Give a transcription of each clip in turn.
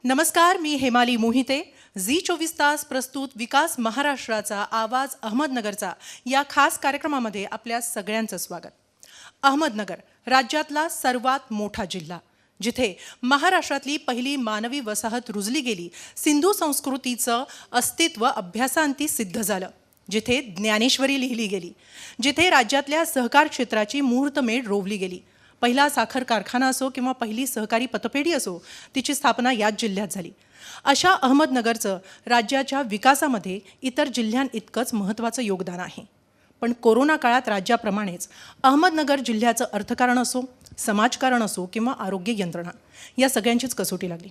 नमस्कार, मी हेमाली मोहिते. झी 24 तास प्रस्तुत विकास महाराष्ट्राचा आवाज अहमदनगरचा या खास कार्यक्रमामध्ये आपल्या सगळ्यांचं स्वागत. अहमदनगर राज्यातला सर्वात मोठा जिल्हा, जिथे महाराष्ट्रातली पहिली मानवी वसाहत रुजली गेली, सिंधू संस्कृतीचं अस्तित्व अभ्यासांती सिद्ध झालं, जिथे ज्ञानेश्वरी लिहिली गेली, जिथे राज्यातल्या सहकार क्षेत्राची मुहूर्तमेढ रोवली गेली. पहिला साखर कारखाना असो किंवा पहिली सहकारी पतपेढी असो, तिची स्थापना याच जिल्ह्यात झाली. अशा अहमदनगरचं राज्याच्या विकासामध्ये इतर जिल्ह्यांइतकंच महत्त्वाचं योगदान आहे. पण कोरोना काळात राज्याप्रमाणेच अहमदनगर जिल्ह्याचं अर्थकारण असो, समाजकारण असो किंवा आरोग्य यंत्रणा, या सगळ्यांचीच कसोटी लागली.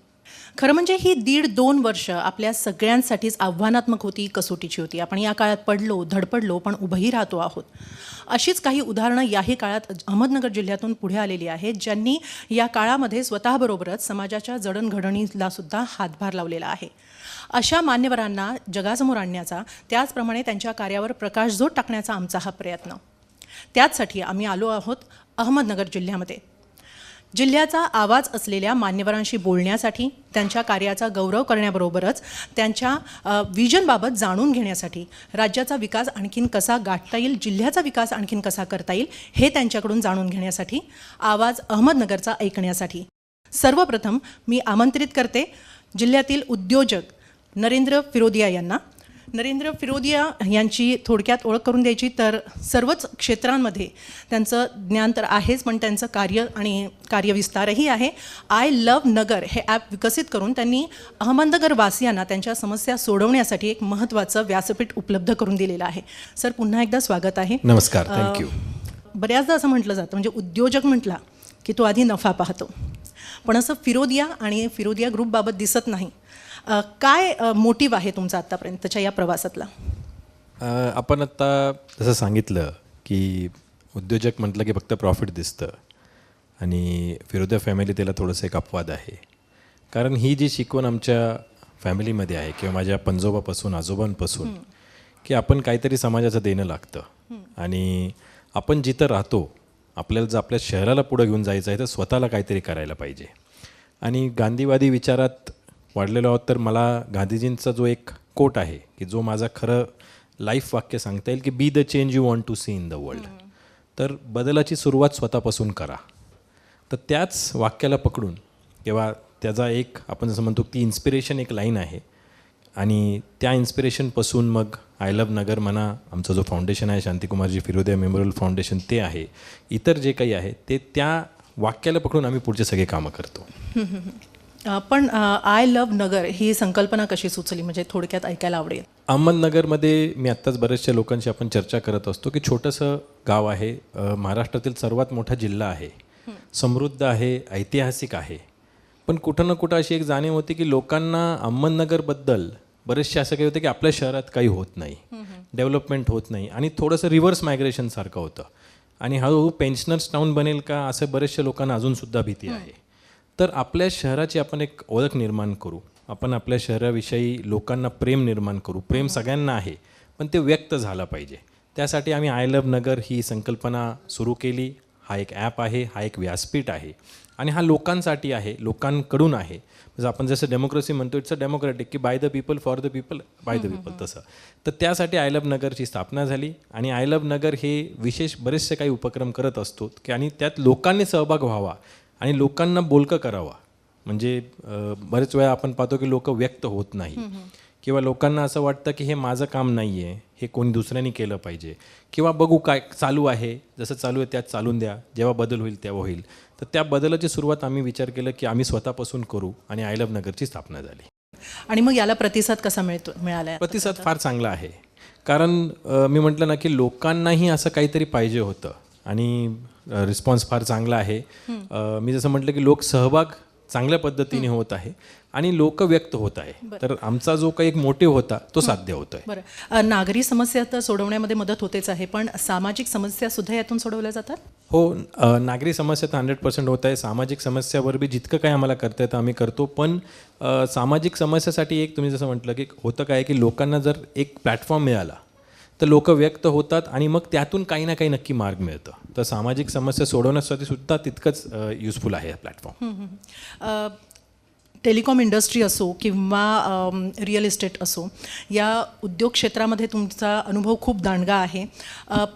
खरं म्हणजे ही 1.5-2 वर्ष आपल्या सगळ्यांसाठीच आव्हानात्मक होती, कसोटीची होती. आपण या काळात पडलो, धडपडलो, पण उभंही राहतो आहोत. अशीच काही उदाहरणं याही काळात अहमदनगर जिल्ह्यातून पुढे आलेली आहेत, ज्यांनी या काळामध्ये स्वतःबरोबरच समाजाच्या जडणघडणीला सुद्धा हातभार लावलेला आहे. अशा मान्यवरांना जगासमोर आणण्याचा, त्याचप्रमाणे त्यांच्या कार्यावर प्रकाशझोत टाकण्याचा आमचा हा प्रयत्न. त्याचसाठी आम्ही आलो आहोत अहमदनगर जिल्ह्यामध्ये. जिल्ह्याचा आवाज असलेल्या मान्यवरांशी बोलण्यासाठी, त्यांच्या कार्याचा गौरव करण्याबरोबरच त्यांच्या विजनबाबत जाणून घेण्यासाठी, राज्याचा विकास आणखीन कसा गाठता येईल, जिल्ह्याचा विकास आणखीन कसा करता येईल, हे त्यांच्याकडून जाणून घेण्यासाठी, आवाज अहमदनगरचा ऐकण्यासाठी सर्वप्रथम मी आमंत्रित करते जिल्ह्यातील उद्योजक नरेंद्र फिरोदिया यांना. नरेंद्र फिरोदिया यांची थोडक्यात ओळख करून द्यायची तर सर्वच क्षेत्रांमध्ये त्यांचं ज्ञान तर आहेच, पण त्यांचं कार्य आणि कार्यविस्तारही आहे. आय लव्ह नगर हे ॲप विकसित करून त्यांनी अहमदनगर वासियांना त्यांच्या समस्या सोडवण्यासाठी एक महत्त्वाचं व्यासपीठ उपलब्ध करून दिलेलं आहे. सर, पुन्हा एकदा स्वागत आहे. नमस्कार, थँक्यू. बऱ्याचदा असं म्हटलं जातं, म्हणजे उद्योजक म्हटला की तो आधी नफा पाहतो, पण असं फिरोदिया आणि फिरोदिया ग्रुपबाबत दिसत नाही. काय मोटिव्ह आहे तुमचा आत्तापर्यंतच्या या प्रवासातला? आपण आत्ता जसं सांगितलं की उद्योजक म्हटलं की फक्त प्रॉफिट दिसतं, आणि फिरोदिया फॅमिली त्याला थोडंसं एक अपवाद आहे. कारण ही जी शिकवण आमच्या फॅमिलीमध्ये आहे किंवा माझ्या पंजोबापासून आजोबांपासून, की आपण काहीतरी समाजाचं देणं लागतं, आणि आपण जिथं राहतो आपल्याला जर आपल्या शहराला पुढं घेऊन जायचं आहे तर स्वतःला काहीतरी करायला पाहिजे. आणि गांधीवादी विचारात वाढलेलो आहोत, तर मला गांधीजींचा जो एक कोट आहे की जो माझा खरं लाईफ वाक्य सांगता येईल की be the change you want to see in the world. तर बदलाची सुरुवात स्वतःपासून करा. तर त्याच वाक्याला पकडून किंवा त्याचा एक आपण जसं म्हणतो ती इन्स्पिरेशन एक लाईन आहे, आणि त्या इन्स्पिरेशनपासून मग आय लव्ह नगर म्हणा, आमचा जो फाउंडेशन आहे शांतिकुमारजी फिरोदिया मेमोरियल फाउंडेशन ते आहे, इतर जे काही आहे ते त्या वाक्याला पकडून आम्ही पुढचे सगळे कामं करतो. पण आय लव्ह नगर ही संकल्पना कशी सुचली, म्हणजे थोडक्यात ऐकायला आवडेल. अहमदनगरमध्ये मी आत्ताच बऱ्याचशा लोकांशी आपण चर्चा करत असतो की छोटंसं गाव आहे, महाराष्ट्रातील सर्वात मोठा जिल्हा आहे, समृद्ध आहे, ऐतिहासिक आहे, पण कुठं ना कुठं अशी एक जाणीव होती की लोकांना अहमदनगरबद्दल बरेचसे असं काही होतं की आपल्या शहरात काही होत नाही, डेव्हलपमेंट होत नाही, आणि थोडंसं रिव्हर्स मायग्रेशनसारखं होतं, आणि हळूहळू पेन्शनर्स टाऊन बनेल का असं बरेचशा लोकांना अजूनसुद्धा भीती आहे. तर आपल्या शहराची आपण एक ओळख निर्माण करू, आपण आपल्या शहराविषयी लोकांना प्रेम निर्माण करू. प्रेम सगळ्यांना आहे, पण ते व्यक्त झालं पाहिजे. त्यासाठी आम्ही आय लव्ह नगर ही संकल्पना सुरू केली. हा एक ॲप आहे, हा एक व्यासपीठ आहे, आणि हा लोकांसाठी आहे, लोकांकडून आहे. म्हणजे आपण जसं डेमोक्रेसी म्हणतो, इट्स अ डेमोक्रॅटिक, की by the people for the people by the people, तसं. तर त्यासाठी आय लव्ह नगरची स्थापना झाली, आणि आय लव्ह नगर हे विशेष बरेचसे काही उपक्रम करत असतो की, आणि त्यात लोकांनी सहभाग व्हावा आणि लोकांना बोलकं करावा. म्हणजे बरेच वेळा आपण पाहतो की लोक व्यक्त होत नाही, किंवा लोकांना असं वाटतं की हे माझं काम नाही आहे, हे कोणी दुसऱ्यांनी केलं पाहिजे, किंवा बघू काय चालू आहे, जसं चालू आहे त्यात चालून द्या, जेव्हा बदल होईल तेव्हा होईल. तर त्या बदलाची सुरुवात आम्ही विचार केलं की आम्ही स्वतःपासून करू, आणि आय लव्ह नगरची स्थापना झाली. आणि मग याला प्रतिसाद कसा मिळाला? प्रतिसाद फार चांगला आहे, कारण मी म्हटलं ना की लोकांनाही असं काहीतरी पाहिजे होतं, आणि रिस्पॉन्स फार चांगला आहे. मी जसं म्हटलं की लोक सहभाग चांगल्या पद्धतीने होत आहे, आणि लोक व्यक्त होत आहे. तर आमचा जो काही एक मोटिव्ह होता तो साध्य होत आहे. बरं, नागरी समस्या तर सोडवण्यामध्ये मदत होतेच आहे, पण सामाजिक समस्या सुद्धा यातून सोडवल्या जातात? हो, नागरी समस्या तर 100% होत आहे. सामाजिक समस्यावर बी जितकं काय आम्हाला करता येतं आम्ही करतो, पण सामाजिक समस्यासाठी एक तुम्ही जसं म्हटलं की होतं काय की लोकांना जर एक प्लॅटफॉर्म मिळाला तर लोक व्यक्त होतात, आणि मग त्यातून काही ना काही नक्की मार्ग मिळतं. तर सामाजिक समस्या सोडवण्यासाठी सुद्धा तितकंच युजफुल आहे हा प्लॅटफॉर्म. टेलिकॉम इंडस्ट्री असो किंवा रिअल इस्टेट असो, या उद्योग क्षेत्रामध्ये तुमचा अनुभव खूप दांडगा आहे.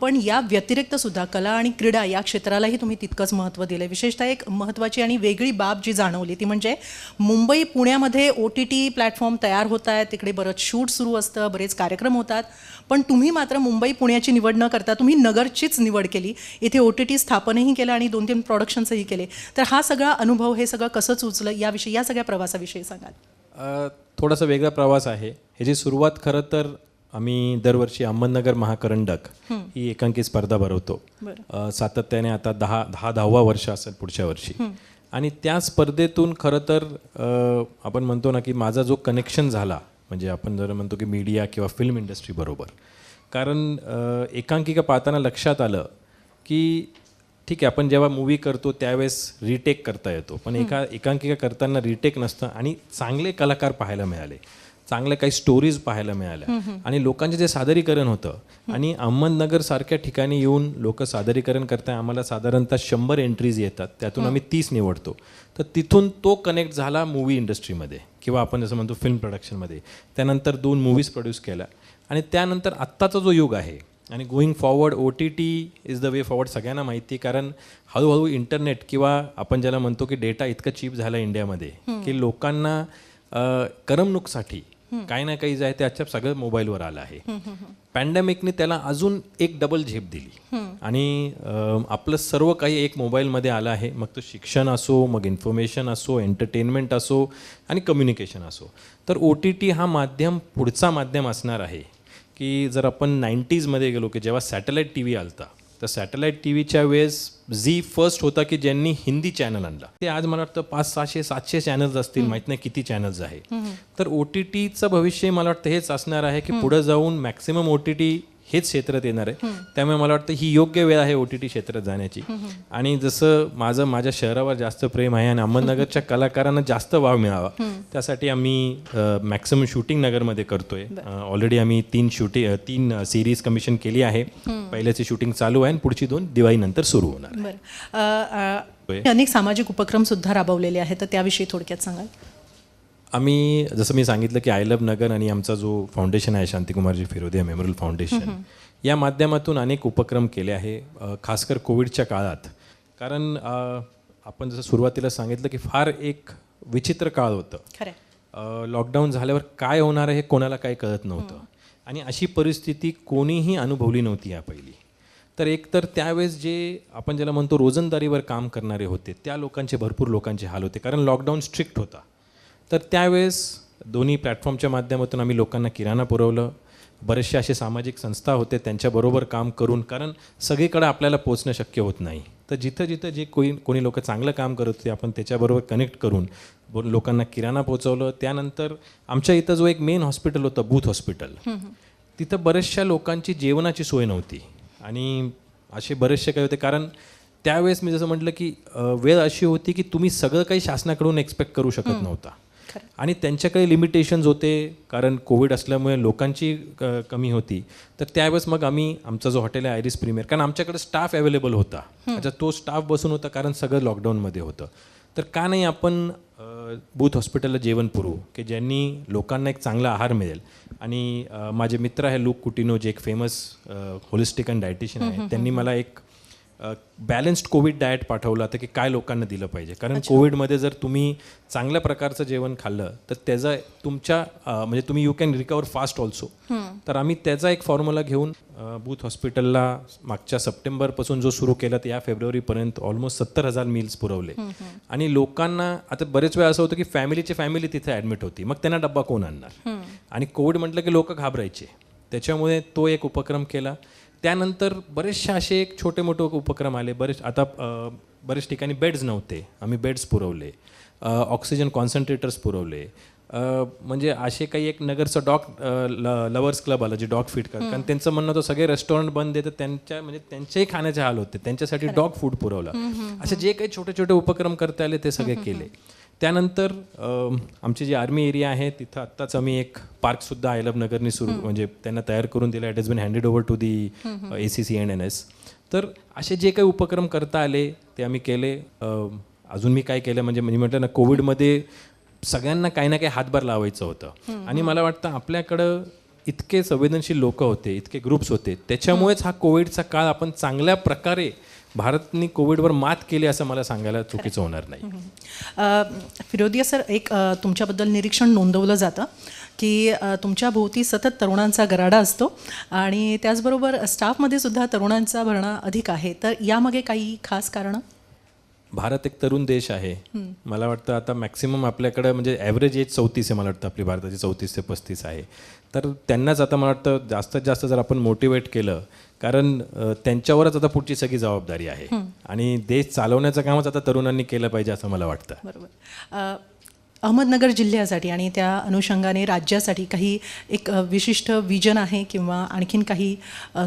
पण या व्यतिरिक्तसुद्धा कला आणि क्रीडा या क्षेत्रालाही तुम्ही तितकंच महत्त्व दिलं. विशेषतः एक महत्त्वाची आणि वेगळी बाब जी जाणवली ती म्हणजे मुंबई पुण्यामध्ये OTT प्लॅटफॉर्म तयार होत आहेत, तिकडे बरंच शूट सुरू असतं, बरेच कार्यक्रम होतात, पण तुम्ही मात्र मुंबई पुण्याची निवड न करता तुम्ही नगरचीच निवड केली. इथे OTT स्थापनही केलं आणि 2-3 प्रोडक्शन्सही केले. तर हा सगळा अनुभव, हे सगळं कसं सुचलं, याविषयी, या सगळ्या प्रवासाविषयी सांगाल? थोडासा वेगळा प्रवास आहे. ह्याची सुरुवात खरं तर आम्ही दरवर्षी अहमदनगर महाकरंडक ही एकांकी स्पर्धा भरवतो. सातत्याने आता 10वा वर्ष असेल पुढच्या वर्षी. आणि त्या स्पर्धेतून खरं तर आपण म्हणतो ना की माझा जो कनेक्शन झाला, म्हणजे आपण जर म्हणतो की मीडिया किंवा फिल्म इंडस्ट्री बरोबर, कारण एकांकिका पाहताना लक्षात आलं की ठीक आहे, आपण जेव्हा मूवी करतो त्यावेळेस रिटेक करता येतो, पण एकांकिका करताना रिटेक नसतं आणि चांगले कलाकार पाहायला मिळाले, चांगल्या काही स्टोरीज पाहायला मिळाल्या आणि लोकांचे जे सादरीकरण होतं. आणि अहमदनगरसारख्या ठिकाणी येऊन लोक सादरीकरण करताय, आम्हाला साधारणतः 100 एंट्रीज येतात, त्यातून आम्ही 30 निवडतो. तर तिथून तो कनेक्ट झाला मूवी इंडस्ट्रीमध्ये किंवा आपण जसं म्हणतो फिल्म प्रोडक्शनमध्ये. त्यानंतर 2 मूवीज प्रोड्यूस केल्या आणि त्यानंतर आत्ताचा जो युग आहे आणि going forward OTT is the way forward सगळ्यांना माहिती. कारण हळूहळू इंटरनेट किंवा आपण ज्याला म्हणतो की डेटा इतकं चीप झालं इंडियामध्ये की लोकांना करमणूकसाठी काही ना काही जे आहे ते आजच्या सगळं मोबाईलवर आलं आहे. पॅन्डेमिकने त्याला अजून एक डबल झेप दिली आणि आपलं सर्व काही एक मोबाईलमध्ये आलं आहे. मग तो शिक्षण असो, मग इन्फॉर्मेशन असो, एंटरटेनमेंट असो आणि कम्युनिकेशन असो. तर OTT हा माध्यम पुढचा माध्यम असणार आहे की जर आपण 90sमध्ये गेलो की जेव्हा सॅटेलाईट TV आलता, तर सॅटेलाईट TVच्या वेळेस झी फर्स्ट होता की ज्यांनी हिंदी चॅनल आणला. ते आज मला वाटतं 500-600-700 चॅनल्स असतील, माहीत नाही किती चॅनल्स आहे. तर OTTचं भविष्य मला वाटतं हेच असणार आहे की पुढे जाऊन मॅक्सिमम OTT हेच क्षेत्रात येणार आहे. त्यामुळे मला वाटतं ही योग्य वेळ आहे OTT क्षेत्रात जाण्याची. आणि जसं माझ्या शहरावर जास्त प्रेम आहे आणि अहमदनगरच्या कलाकारांना जास्त वाव मिळावा, त्यासाठी आम्ही मॅक्सिमम शूटिंग नगरमध्ये करतोय. ऑलरेडी आम्ही 3 सिरीज कमिशन केली आहे. पहिल्याची शूटिंग चालू आहे आणि पुढची 2 दिवाळीनंतर सुरू होणार. बरं, अनेक सामाजिक उपक्रम सुद्धा राबवलेले आहेत, तर त्याविषयी थोडक्यात सांगाल? आम्ही जसं मी सांगितलं की आय लव्ह नगर आणि आमचा जो फाउंडेशन आहे शांतिकुमारजी फिरोदिया मेमोरियल फाउंडेशन, या माध्यमातून अनेक उपक्रम केले आहे, खासकर कोविडच्या काळात. कारण आपण जसं सुरुवातीला सांगितलं की फार एक विचित्र काळ होतं. लॉकडाऊन झाल्यावर काय होणार आहे हे कोणाला काही कळत नव्हतं आणि अशी परिस्थिती कोणीही अनुभवली नव्हती या पहिली. तर एकतर त्यावेळेस जे आपण ज्याला म्हणतो रोजंदारीवर काम करणारे होते त्या भरपूर लोकांचे हाल होते, कारण लॉकडाऊन स्ट्रिक्ट होता. तर त्यावेळेस दोन्ही प्लॅटफॉर्मच्या माध्यमातून आम्ही लोकांना किराणा पुरवलं. बरेचसे असे सामाजिक संस्था होते त्यांच्याबरोबर काम करून, कारण सगळीकडे आपल्याला पोचणं शक्य होत नाही. तर जिथं जिथं जे कोणी लोक चांगलं काम करत होते आपण त्याच्याबरोबर कनेक्ट करून लोकांना किराणा पोचवलं. त्यानंतर आमच्या इथं जो एक मेन हॉस्पिटल होतं, बूथ हॉस्पिटल, तिथं बऱ्याचशा लोकांची जेवणाची सोय नव्हती आणि असे बरेचसे काही होते. कारण त्यावेळेस मी जसं म्हटलं की वेळ अशी होती की तुम्ही सगळं काही शासनाकडून एक्सपेक्ट करू शकत नव्हता आणि त्यांच्याकडे लिमिटेशन्स होते, कारण कोविड असल्यामुळे लोकांची कमी होती. तर त्यावेळेस मग आम्ही आमचा जो हॉटेल आहे आयरिस प्रीमियर, कारण आमच्याकडे स्टाफ अवेलेबल होता, अच्छा तो स्टाफ बसून होता कारण सगळं लॉकडाऊनमध्ये होतं. तर का नाही आपण बूथ हॉस्पिटलला जेवण पुरवू की ज्यांनी लोकांना एक चांगला आहार मिळेल. आणि माझे मित्र आहे लूक कुटिनो, जे एक फेमस होलिस्टिक अँड डायटिशियन आहे, त्यांनी मला एक बॅलन्स्ड कोविड डाएट पाठवलं होतं की काय लोकांना दिलं पाहिजे. कारण कोविडमध्ये जर तुम्ही चांगल्या प्रकारचं जेवण खाल्लं तर त्याचा तुमच्या म्हणजे तुम्ही you can recover fast also. तर आम्ही त्याचा एक फॉर्म्युला घेऊन बूथ हॉस्पिटलला मागच्या सप्टेंबरपासून जो सुरू केला तर या फेब्रुवारीपर्यंत ऑलमोस्ट 70,000 मील्स पुरवले. आणि लोकांना आता बरेच वेळा असं होतं की फॅमिली तिथे ॲडमिट होती, मग त्यांना डब्बा कोण आणणार. आणि कोविड म्हटलं की लोक घाबरायचे, त्याच्यामुळे तो एक उपक्रम केला. त्यानंतर बरेचसे असे एक छोटे मोठे उपक्रम आले. बरेच ठिकाणी बेड्स नव्हते, आम्ही बेड्स पुरवले, ऑक्सिजन कॉन्सन्ट्रेटर्स पुरवले. म्हणजे असे काही एक नगरचं डॉग लवर्स क्लब आलं जे डॉग फीड करतात, कारण त्यांचं म्हणणं होतं सगळे रेस्टॉरंट बंद आहे तर त्यांच्याही खाण्याचे हाल होते, त्यांच्यासाठी डॉग फूड पुरवलं. असे जे काही छोटे छोटे उपक्रम करता आले ते सगळे केले. त्यानंतर आमची जी आर्मी एरिया आहे तिथं आत्ताच आम्ही एक पार्कसुद्धा आय लव्ह नगरनी सुरू म्हणजे त्यांना तयार करून दिला. It has been handed over to the ACC&NS. तर असे जे काही उपक्रम करता आले ते आम्ही केले. अजून मी काय केलं म्हणजे म्हटलं ना, कोविडमध्ये सगळ्यांना काही ना काही हातभार लावायचं होतं. आणि मला वाटतं आपल्याकडं इतके संवेदनशील लोक होते, इतके ग्रुप्स होते, त्याच्यामुळेच हा कोविडचा काळ आपण चांगल्या प्रकारे भारतने कोविडवर मात केली असं मला सांगायला चुकीचं होणार नाही. फिरोदिया सर, एक तुमच्याबद्दल निरीक्षण नोंदवलं जातं की तुमच्या भोवती सतत तरुणांचा गराडा असतो आणि त्याचबरोबर स्टाफमध्ये सुद्धा तरुणांचा भरणा अधिक आहे. तर यामागे काही खास कारणं? भारत एक तरुण देश आहे. मला वाटतं आता मॅक्सिमम आपल्याकडं म्हणजे ॲव्हरेज एज 34 आहे. मला वाटतं आपली भारताची 34 ते 35 आहे. तर त्यांनाच आता मला वाटतं जास्तीत जास्त जर आपण मोटिवेट केलं, कारण त्यांच्यावरच आता पुढची सगळी जबाबदारी आहे आणि देश चालवण्याचं कामच आता तरुणांनी केलं पाहिजे असं मला वाटतं. बरोबर. अहमदनगर जिल्ह्यासाठी आणि त्या अनुषंगाने राज्यासाठी काही एक विशिष्ट विजन आहे किंवा आणखीन काही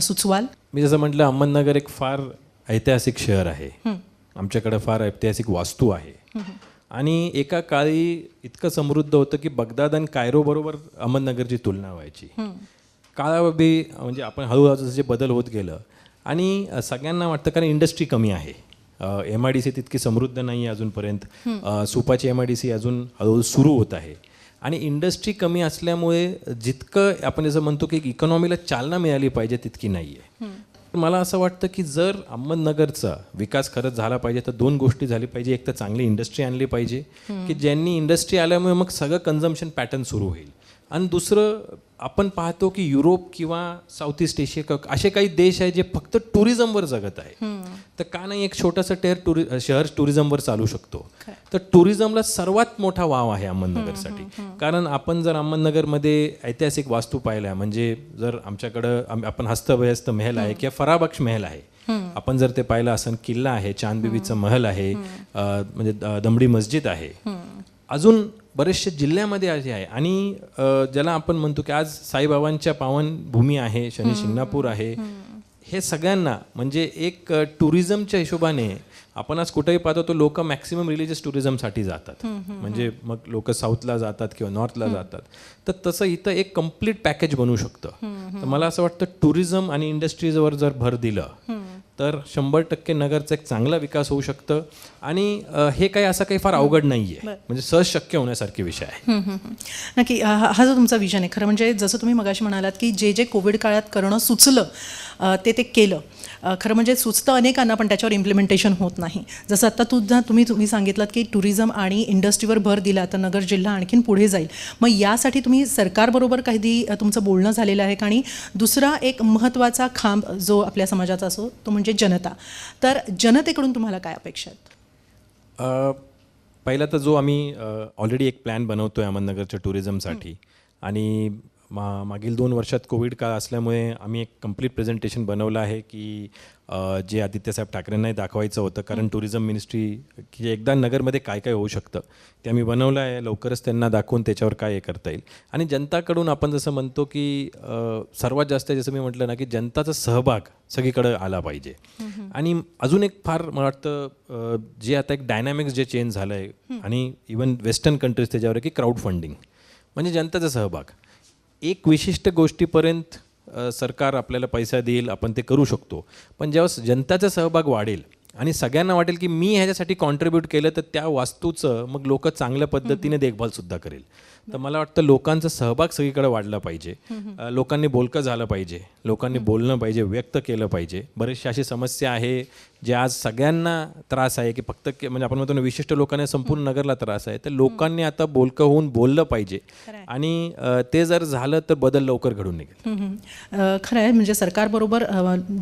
सुचवाल? मी जसं म्हटलं, अहमदनगर एक फार ऐतिहासिक शहर आहे. आमच्याकडे फार ऐतिहासिक वास्तू आहे आणि एका काळी इतकं समृद्ध होतं की बगदाद आणि कायरोबरोबर अहमदनगरची तुलना व्हायची. काळाबी म्हणजे आपण हळूहळू जसे बदल होत गेलं आणि सगळ्यांना वाटतं कारण इंडस्ट्री कमी आहे. MIDC तितकी समृद्ध नाही आहे अजूनपर्यंत. सुपाची MIDC अजून हळूहळू सुरू होत आहे आणि इंडस्ट्री कमी असल्यामुळे जितकं आपण जसं म्हणतो की इकॉनॉमीला चालना मिळाली पाहिजे तितकी नाही आहे. मला असं वाटतं की जर अहमदनगरचा विकास खरंच झाला पाहिजे तर दोन गोष्टी झाली पाहिजे. एक तर चांगली इंडस्ट्री आणली पाहिजे की ज्यांनी इंडस्ट्री आल्यामुळे मग सगळं कन्झम्पशन पॅटर्न सुरू होईल. आणि दुसरं, आपण पाहतो की युरोप किंवा साऊथ ईस्ट एशिया असे काही देश आहे जे फक्त टुरिझमवर जगत आहे. तर का नाही एक छोटंसं शहर टुरिझमवर चालू शकतो. तर टुरिझमला सर्वात मोठा वाव आहे अहमदनगरसाठी. कारण आपण जर अहमदनगरमध्ये ऐतिहासिक वास्तू पाहिल्या, म्हणजे जर आमच्याकडं आपण हस्तव्यस्त महल आहे किंवा फराबख्श महल आहे, आपण जर ते पाहिलं असेल, किल्ला आहे, चांदबिबीचं महल आहे, म्हणजे दमडी मस्जिद आहे, अजून बरेचशा जिल्ह्यामध्ये असे आहे. आणि ज्याला आपण म्हणतो की आज साईबाबांच्या पावनभूमी आहे, शनी शिंगणापूर आहे, हे सगळ्यांना म्हणजे एक टुरिझमच्या हिशोबाने आपण आज कुठेही पाहतो तो लोक मॅक्सिमम रिलिजियस टुरिझमसाठी जातात. म्हणजे मग लोक साऊथला जातात किंवा नॉर्थला जातात. तर तसं इथं एक कम्प्लीट पॅकेज बनू शकतं. तर मला असं वाटतं टुरिझम आणि इंडस्ट्रीजवर जर भर दिलं तर 100% नगरचा एक चांगला विकास होऊ शकतं. आणि हे काही असं काही फार अवघड नाही आहे, म्हणजे सहज शक्य होण्यासारखे विषय आहे. नक्की. हा जो तुमचा विजन आहे, खरं म्हणजे जसं तुम्ही मगाशी म्हणालात की जे कोविड काळात करणं सुचलं ते केलं. खरं म्हणजे सुचतं अनेकांना, पण त्याच्यावर इम्प्लिमेंटेशन होत नाही. जसं आत्ता तुम्ही सांगितलं की टुरिझम आणि इंडस्ट्रीवर भर दिला तर नगर जिल्हा आणखीन पुढे जाईल. मग यासाठी तुम्ही सरकारबरोबर काही तुमचं बोलणं झालेलं आहे का? आणि दुसरा एक महत्त्वाचा खांब जो आपल्या समाजाचा असो तो म्हणजे जनता. तर जनतेकडून तुम्हाला काय अपेक्षा आहेत? पहिला तर जो आम्ही ऑलरेडी एक प्लॅन बनवतो आहे अहमदनगरच्या टुरिझमसाठी, आणि मागील 2 वर्षात कोविड काळ असल्यामुळे आम्ही एक कंप्लीट प्रेझेंटेशन बनवलं आहे की जे आदित्यसाहेब ठाकरेंनाही दाखवायचं होतं. कारण टुरिझम मिनिस्ट्री की एकदा नगरमध्ये काय काय होऊ शकतं ते आम्ही बनवलं आहे. लवकरच त्यांना दाखवून त्याच्यावर काय हे करता येईल. आणि जनताकडून आपण जसं म्हणतो की सर्वात जास्त जसं मी म्हटलं ना की जनताचा सहभाग सगळीकडे आला पाहिजे. आणि अजून एक फार मला वाटतं जे आता एक डायनॅमिक्स जे चेंज झालं आहे आणि इवन वेस्टर्न कंट्रीज त्याच्यावर आहे की क्राऊड फंडिंग, म्हणजे जनताचा सहभाग. एक विशिष्ट गोष्टीपर्यंत सरकार आपल्याला पैसा देईल, आपण ते करू शकतो. पण जेव्हा जनताचा सहभाग वाढेल आणि सगळ्यांना वाटेल की मी ह्याच्यासाठी कॉन्ट्रीब्यूट केलं तर त्या वास्तूचं मग लोक चांगल्या पद्धतीने देखभालसुद्धा करेल. तर मला वाटतं लोकांचा सहभाग सगळीकडे वाढला पाहिजे. लोकांनी बोलकं झालं पाहिजे, लोकांनी बोलणं पाहिजे, व्यक्त केलं पाहिजे. बरेचशा अशी समस्या आहे जे आज सगळ्यांना त्रास आहे की फक्त म्हणजे आपण म्हणतो ना विशिष्ट लोकांना संपूर्ण नगरला त्रास आहे. तर लोकांनी आता बोलकं होऊन बोललं पाहिजे आणि ते जर झालं तर बदल लवकर घडून निघेल. खरं आहे. म्हणजे सरकारबरोबर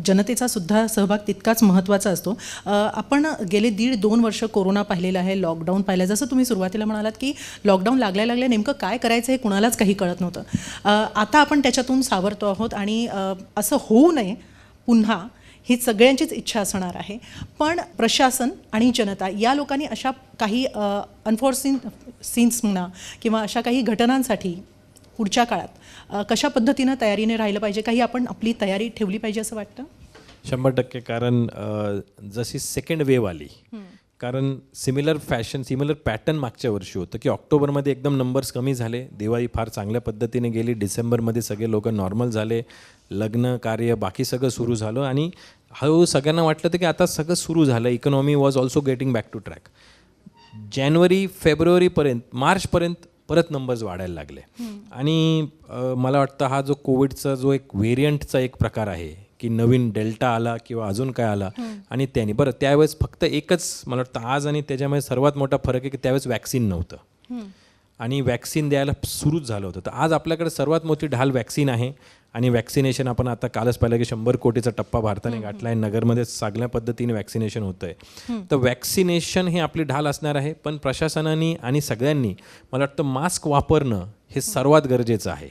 जनतेचा सुद्धा सहभाग तितकाच महत्त्वाचा असतो. आपण गेले 1.5-2 वर्ष कोरोना पाहिलेला आहे, लॉकडाऊन पाहिलं. जसं तुम्ही सुरुवातीला म्हणालात की लॉकडाऊन लागल्या नेमकं काय करायचं हे कुणालाच काही कळत नव्हतं. आता आपण त्याच्यातून सावरतो आहोत आणि असं होऊ नये पुन्हा ही सगळ्यांचीच इच्छा असणार आहे. पण प्रशासन आणि जनता या लोकांनी अशा काही अनफॉर्सिन सीन्स म्हणा किंवा अशा काही घटनांसाठी पुढच्या काळात कशा पद्धतीनं तयारीने राहिलं पाहिजे, काही आपण आपली तयारी ठेवली पाहिजे असं वाटतं? 100%. कारण जशी सेकंड वेव्ह आली, कारण सिमिलर पॅटर्न मागच्या वर्षी होतं की ऑक्टोबरमध्ये एकदम नंबर्स कमी झाले, दिवाळी फार चांगल्या पद्धतीने गेली, डिसेंबरमध्ये सगळे लोक नॉर्मल झाले, लग्न कार्य बाकी सगळं सुरू झालं आणि हळूहळू सगळ्यांना वाटलं होतं की आता सगळं सुरू झालं, economy was also getting back to track. जानेवारी फेब्रुवारीपर्यंत मार्चपर्यंत परत नंबर्स वाढायला लागले. आणि मला वाटतं हा जो कोविडचा जो एक व्हेरियंटचा एक प्रकार आहे की नवीन डेल्टा आला किंवा अजून काय आला आणि त्याने बरं त्यावेळेस फक्त एकच मला वाटतं आज आणि त्याच्यामध्ये सर्वात मोठा फरक आहे की त्यावेळेस वॅक्सिन नव्हतं आणि वॅक्सिन द्यायला सुरूच झालं होतं. तर आज आपल्याकडे सर्वात मोठी ढाल वॅक्सिन आहे आणि वॅक्सिनेशन आपण आता कालच पाहिलं की 100 कोटीचा टप्पा भारताने गाठला आहे. नगरमध्ये चांगल्या पद्धतीने वॅक्सिनेशन होतं आहे. तर वॅक्सिनेशन ही आपली ढाल असणार आहे, पण प्रशासनाने आणि सगळ्यांनी मला वाटतं मास्क वापरणं हे सर्वात गरजेचं आहे.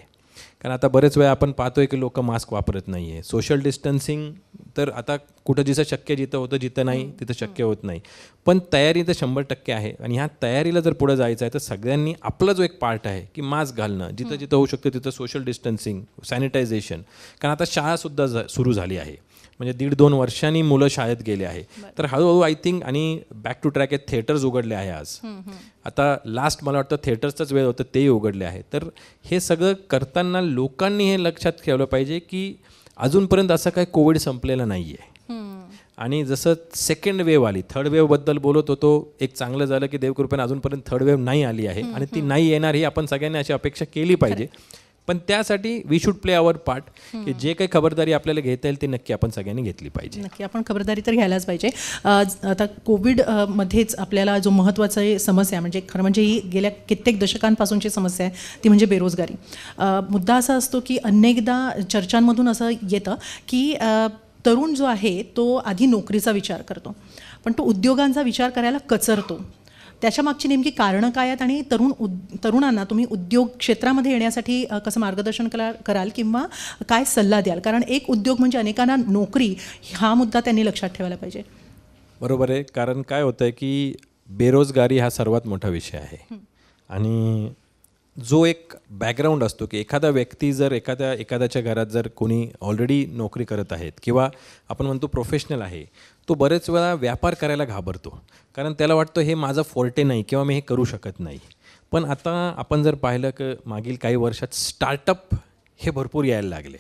कारण आता बरेच वेळा आपण पाहतोय की लोक मास्क वापरत नाही आहे. सोशल डिस्टन्सिंग तर आता कुठं जिथं शक्य जिथं होतं, जिथं नाही तिथं शक्य होत नाही. पण तयारी तर 100% आहे आणि ह्या तयारीला जर पुढं जायचं आहे तर सगळ्यांनी आपला जो एक पार्ट आहे की मास्क घालणं, जिथं जिथं होऊ शकतं तिथं सोशल डिस्टन्सिंग, सॅनिटायझेशन. कारण आता शाळासुद्धा सुरू झाली आहे, म्हणजे 1.5-2 वर्षांनी मुलं शाळेत गेले आहे. तर हळूहळू आय थिंक आणि बॅक टू ट्रॅक आहे. थिएटर्स उघडले आहे आज. आता लास्ट मला वाटतं थिएटर्सचाच वेळ होतं तेही उघडले आहे. तर हे सगळं करताना लोकांनी हे लक्षात ठेवलं पाहिजे की अजूनपर्यंत असं काही कोविड संपलेलं नाही आहे. आणि जसं सेकंड वेव्ह आली, थर्ड वेव्हबद्दल बोलत होतो, एक चांगलं झालं की देवकृपेने अजूनपर्यंत थर्ड वेव्ह नाही आली आहे आणि ती नाही येणार ही आपण सगळ्यांनी अशी अपेक्षा केली पाहिजे. पण त्यासाठी we should play our part की जे काही खबरदारी आपल्याला घेता येईल ती नक्की आपण सगळ्यांनी घेतली पाहिजे. नक्की आपण खबरदारी तर घ्यायलाच पाहिजे. आता कोविड मध्येच आपल्याला जो महत्त्वाचा समस्या म्हणजे खरं म्हणजे ही गेल्या कित्येक दशकांपासूनची समस्या आहे ती म्हणजे बेरोजगारी. मुद्दा असा असतो की अनेकदा चर्चांमधून असं येतं की तरुण जो आहे तो आधी नोकरीचा विचार करतो, पण तो उद्योगांचा विचार करायला कचरतो. त्याच्या मागची नेमकी कारणं काय आहेत आणि तरुणांना तुम्ही उद्योग क्षेत्रामध्ये येण्यासाठी कसं मार्गदर्शन कराल किंवा काय सल्ला द्याल? कारण एक उद्योग म्हणजे अनेकांना नोकरी, हा मुद्दा त्यांनी लक्षात ठेवायला पाहिजे. बरोबर आहे. कारण काय होतं आहे की बेरोजगारी हा सर्वात मोठा विषय आहे आणि जो एक बॅकग्राऊंड असतो की एखादा व्यक्ती जर एखाद्याच्या घरात जर कोणी ऑलरेडी नोकरी करत आहेत किंवा आपण म्हणतो प्रोफेशनल आहे, तो बरेच वेळा व्यापार करायला घाबरतो. कारण त्याला वाटतं हे माझं फॉर्टे नाही किंवा मी हे करू शकत नाही. पण आता आपण जर पाहिलं की मागील काही वर्षात स्टार्टअप हे भरपूर यायला लागले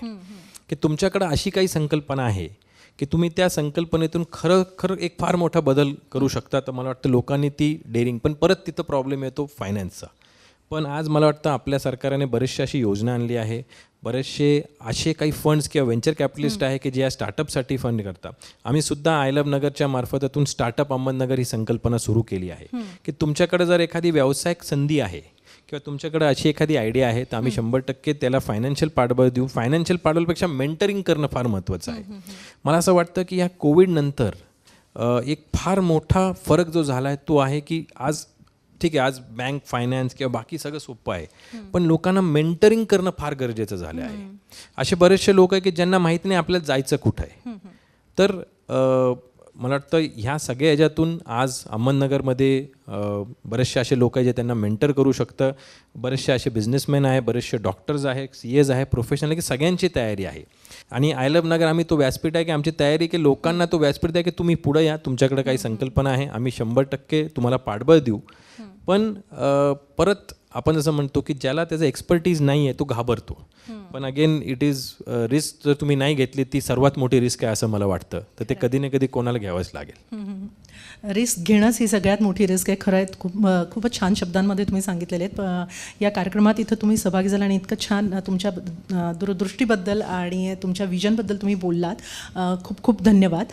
की तुमच्याकडं अशी काही संकल्पना आहे की तुम्ही त्या संकल्पनेतून खरं एक फार मोठा बदल करू शकता. तर मला वाटतं लोकांनी ती डेअरिंग, पण परत तिथं प्रॉब्लेम येतो फायनान्सचा. पण आज मला वाटतं आपल्या सरकारने बरेचशी अशी योजना आणली आहे, बरेचसे असे काही फंड्स किंवा व्हेंचर कॅपिटलिस्ट आहे की जे या स्टार्टअपसाठी फंड करतात. आम्ही सुद्धा आय लव्ह नगरच्या मार्फतातून स्टार्टअप अहमदनगर ही संकल्पना सुरू केली आहे की तुमच्याकडे जर एखादी व्यावसायिक संधी आहे किंवा तुमच्याकडे अशी एखादी आयडिया आहे तर आम्ही 100% त्याला फायनान्शियल पाठबळ देऊ. फायनान्शियल पाठबळपेक्षा मेंटरिंग करणं फार महत्त्वाचं आहे. मला असं वाटतं की या कोविडनंतर एक फार मोठा फरक जो झाला आहे तो आहे की आज ठीक आहे, आज बँक फायनान्स किंवा बाकी सगळं सोपं आहे, पण लोकांना मेंटरिंग करणं फार गरजेचं झालं आहे. असे बरेचसे लोक आहे की ज्यांना माहीत नाही आपल्याला जायचं कुठं आहे. तर मला वाटतं ह्या सगळ्या ह्याच्यातून आज अहमदनगरमध्ये बरेचसे असे लोक आहे जे त्यांना मेंटर करू शकतं. बरेचसे असे बिझनेसमॅन आहे, बरेचसे डॉक्टर्स आहे, CAs आहे, प्रोफेशनल आहे की सगळ्यांची तयारी आहे. आणि आय लव्ह नगर आम्ही तो व्यासपीठ आहे की आमची तयारी की लोकांना तो व्यासपीठ आहे की तुम्ही पुढे या, तुमच्याकडे काही संकल्पना आहे, आम्ही 100% तुम्हाला पाठबळ देऊ. पण परत आपण जसं म्हणतो की ज्याला त्याचं एक्सपर्टीज नाही आहे तो घाबरतो. पण अगेन इट इज रिस्क जर तुम्ही नाही घेतली ती सर्वात मोठी रिस्क आहे असं मला वाटतं. तर ते कधी ना कधी कोणाला घ्यावंच लागेल. रिस्क घेणंच ही सगळ्यात मोठी रिस्क आहे. खरं आहे, खूपच छान शब्दांमध्ये तुम्ही सांगितलेले आहेत. या कार्यक्रमात इथं तुम्ही सहभागी झाला आणि इतकं छान तुमच्या दूरदृष्टीबद्दल आणि तुमच्या विजनबद्दल तुम्ही बोललात. खूप खूप धन्यवाद.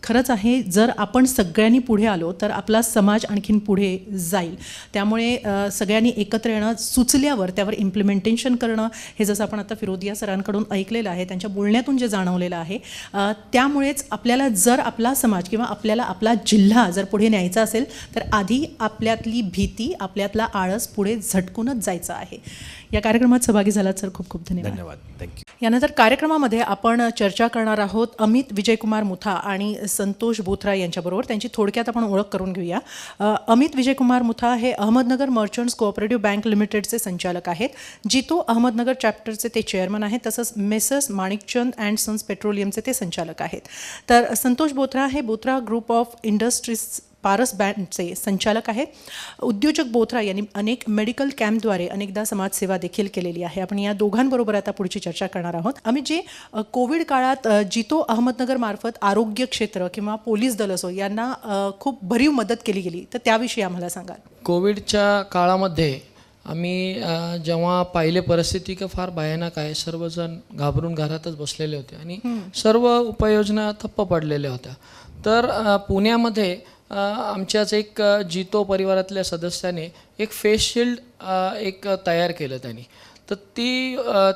खरंच आहे, जर आपण सगळ्यांनी पुढे आलो तर आपला समाज आणखीन पुढे जाईल. त्यामुळे सगळ्यांनी एकत्र येणं, सुचल्यावर त्यावर इम्प्लिमेंटेशन करणं, हे जसं आपण आता फिरोदिया सरांकडून ऐकलेलं आहे, त्यांच्या बोलण्यातून जे जाणवलेलं आहे, त्यामुळेच आपल्याला जर आपला समाज किंवा आपल्याला आपला जिल्हा जर पुढे न्यायचा असेल तर आधी आपल्यातली भीती, आपल्यातला आळस पुढे झटकूनच जायचं आहे. या कार्यक्रमात सहभागी झालात सर, खूप खूप धन्यवाद. धन्यवाद. थँक्यू. यानंतर कार्यक्रमामध्ये आपण चर्चा करणार आहोत अमित विजयकुमार मुथा आणि संतोष बोथरा यांच्याबरोबर. त्यांची थोडक्यात आपण ओळख करून घेऊया. अमित विजयकुमार मुथा हे अहमदनगर मर्चंट्स कोऑपरेटिव्ह बँक लिमिटेडचे संचालक आहेत. जितो अहमदनगर चॅप्टरचे ते चेअरमन आहेत. तसंच मेसर्स माणिकचंद अँड सन्स पेट्रोलियमचे ते संचालक आहेत. तर संतोष बोथरा हे Bothra group of industries Paras बँडचे संचालक आहेत. उद्योजक बोथरा यांनी अनेक मेडिकल कॅम्पद्वारे अनेकदा समाजसेवा देखील केलेली आहे. आपण या दोघांबरोबर आता पुढची चर्चा करणार आहोत. आम्ही जे कोविड काळात जितो अहमदनगर मार्फत आरोग्य क्षेत्र किंवा पोलीस दल असो यांना खूप भरीव मदत केली गेली, तर त्याविषयी आम्हाला सांगाल. कोविडच्या काळामध्ये आम्ही जेव्हा पाहिले परिस्थिती की फार भयानक आहे, सर्वजण घाबरून घरातच बसलेले होते आणि सर्व उपाययोजना ठप्प पडलेल्या होत्या. तर पुण्यामध्ये आमच्याच एक जितो परिवारातल्या सदस्याने एक फेस शिल्ड एक तयार केलं त्यांनी. तर